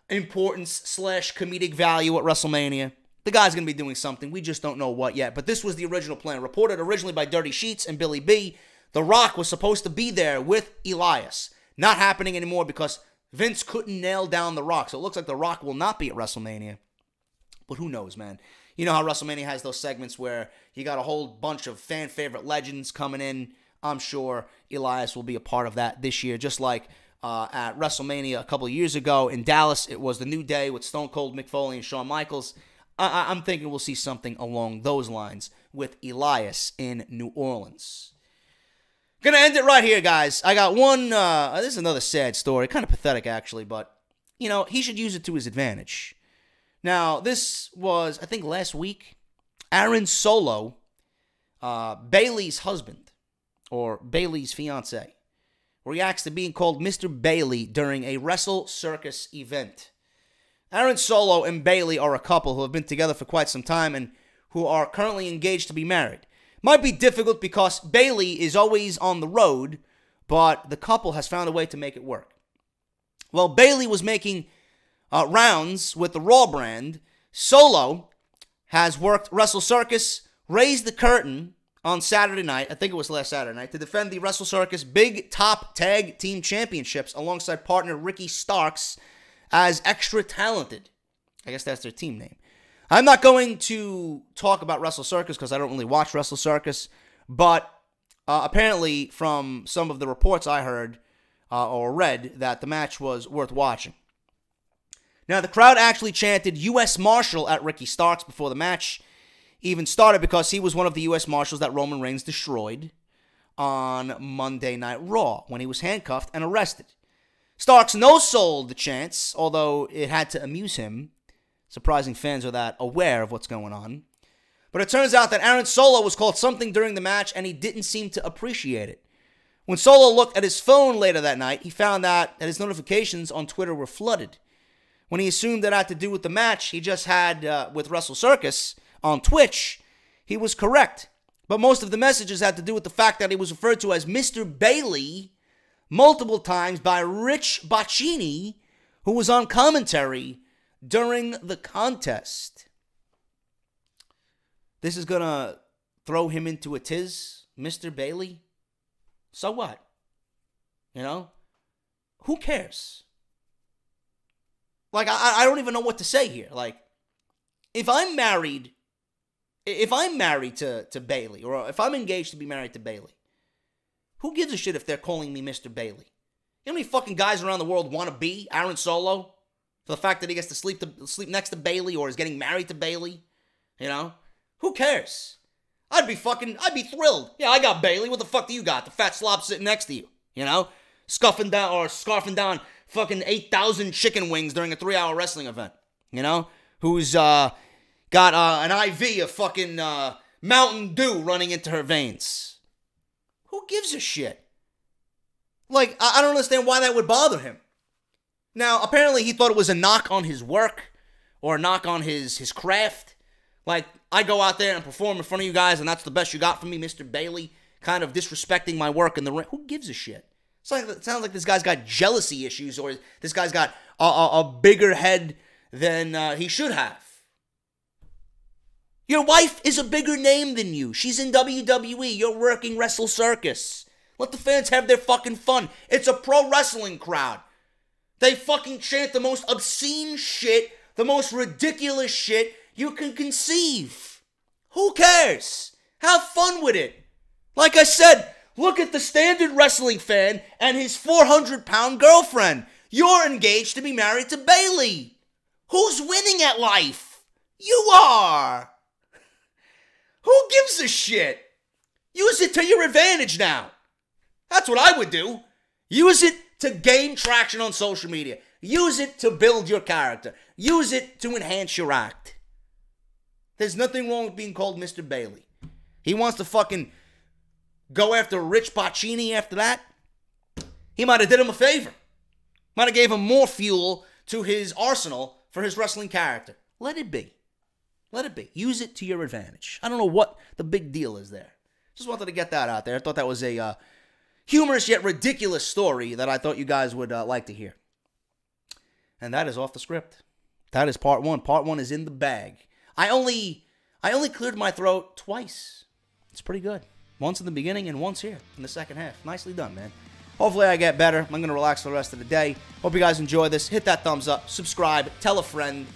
importance / comedic value at WrestleMania. The guy's going to be doing something. We just don't know what yet. But this was the original plan. Reported originally by Dirty Sheets and Billy B. The Rock was supposed to be there with Elias. Not happening anymore because Vince couldn't nail down The Rock. So it looks like The Rock will not be at WrestleMania. But who knows, man? You know how WrestleMania has those segments where you got a whole bunch of fan-favorite legends coming in. I'm sure Elias will be a part of that this year. Just like at WrestleMania a couple of years ago in Dallas, it was the New Day with Stone Cold Mick Foley and Shawn Michaels. I'm thinking we'll see something along those lines with Elias in New Orleans. Gonna end it right here, guys. I got one, this is another sad story. Kind of pathetic, actually, but, you know, he should use it to his advantage. Now, this was, I think, last week. Aaron Solo, Bayley's husband, or Bayley's fiance, reacts to being called Mr. Bayley during a Wrestle Circus event. Aaron Solo and Bayley are a couple who have been together for quite some time and who are currently engaged to be married. Might be difficult because Bayley is always on the road, but the couple has found a way to make it work. Well, Bayley was making rounds with the Raw brand. Solo has worked Wrestle Circus, raised the curtain on Saturday night, I think it was last Saturday night, to defend the Wrestle Circus Big Top Tag Team Championships alongside partner Ricky Starks as Extra Talented. I guess that's their team name. I'm not going to talk about Wrestle Circus because I don't really watch Wrestle Circus, but apparently from some of the reports I heard or read that the match was worth watching. Now, the crowd actually chanted U.S. Marshal at Ricky Starks before the match even started because he was one of the U.S. Marshals that Roman Reigns destroyed on Monday Night Raw when he was handcuffed and arrested. Starks no-sold the chants, although it had to amuse him. Surprising fans are that aware of what's going on. But it turns out that Aaron Solo was called something during the match and he didn't seem to appreciate it. When Solo looked at his phone later that night, he found that his notifications on Twitter were flooded. When he assumed that had to do with the match he just had with Wrestle Circus on Twitch, he was correct. But most of the messages had to do with the fact that he was referred to as Mr. Bayley multiple times by Rich Bocchini, who was on commentary during the contest. This is going to throw him into a tiz, Mr. Bayley. So what? You know? Who cares? Like, I don't even know what to say here. Like, if I'm married to Bayley, or if I'm engaged to be married to Bayley, who gives a shit if they're calling me Mr. Bayley? You know how many fucking guys around the world want to be Aaron Solo? For the fact that he gets to sleep next to Bayley or is getting married to Bayley? You know? Who cares? I'd be thrilled. Yeah, I got Bayley. What the fuck do you got? The fat slob sitting next to you. You know? Scarfing down fucking 8,000 chicken wings during a 3-hour wrestling event. You know? Who's got an IV of fucking Mountain Dew running into her veins. Who gives a shit? Like, I don't understand why that would bother him. Now, apparently he thought it was a knock on his work or a knock on his craft. Like, I go out there and perform in front of you guys and that's the best you got from me, Mr. Bayley, kind of disrespecting my work in the ring. Who gives a shit? It sounds like this guy's got jealousy issues, or this guy's got a bigger head than he should have. Your wife is a bigger name than you. She's in WWE. You're working Wrestle Circus. Let the fans have their fucking fun. It's a pro wrestling crowd. They fucking chant the most obscene shit, the most ridiculous shit you can conceive. Who cares? Have fun with it. Like I said, look at the standard wrestling fan and his 400-pound girlfriend. You're engaged to be married to Bayley. Who's winning at life? You are. Who gives a shit? Use it to your advantage now. That's what I would do. Use it to gain traction on social media. Use it to build your character. Use it to enhance your act. There's nothing wrong with being called Mr. Bayley. He wants to fucking go after Rich Bocchini after that. He might have did him a favor. Might have gave him more fuel to his arsenal for his wrestling character. Let it be. Let it be. Use it to your advantage. I don't know what the big deal is there. Just wanted to get that out there. I thought that was a humorous yet ridiculous story that I thought you guys would like to hear. And that is off the script. That is part one. Part one is in the bag. I only cleared my throat twice. It's pretty good. Once in the beginning and once here in the second half. Nicely done, man. Hopefully I get better. I'm going to relax for the rest of the day. Hope you guys enjoy this. Hit that thumbs up. Subscribe. Tell a friend.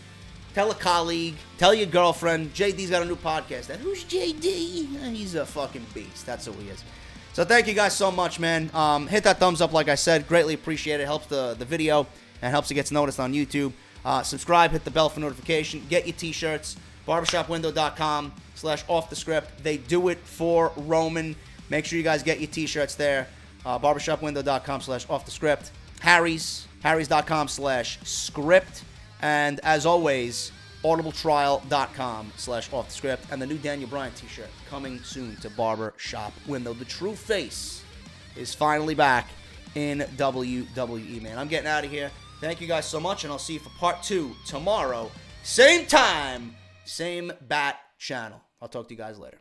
Tell a colleague. Tell your girlfriend. JD's got a new podcast. And who's JD? He's a fucking beast. That's who he is. So thank you guys so much, man. Hit that thumbs up, like I said. Greatly appreciate it. Helps the video and helps it gets noticed on YouTube. Subscribe. Hit the bell for notification. Get your t-shirts. barbershopwindow.com/offthescript. They do it for Roman. Make sure you guys get your t-shirts there. barbershopwindow.com/offthescript. Harrys.com/script. And as always, audibletrial.com/offthescript. And the new Daniel Bryan t-shirt coming soon to Barbershop Window. The true face is finally back in WWE, man. I'm getting out of here. Thank you guys so much, and I'll see you for part 2 tomorrow. Same time, same bat channel. I'll talk to you guys later.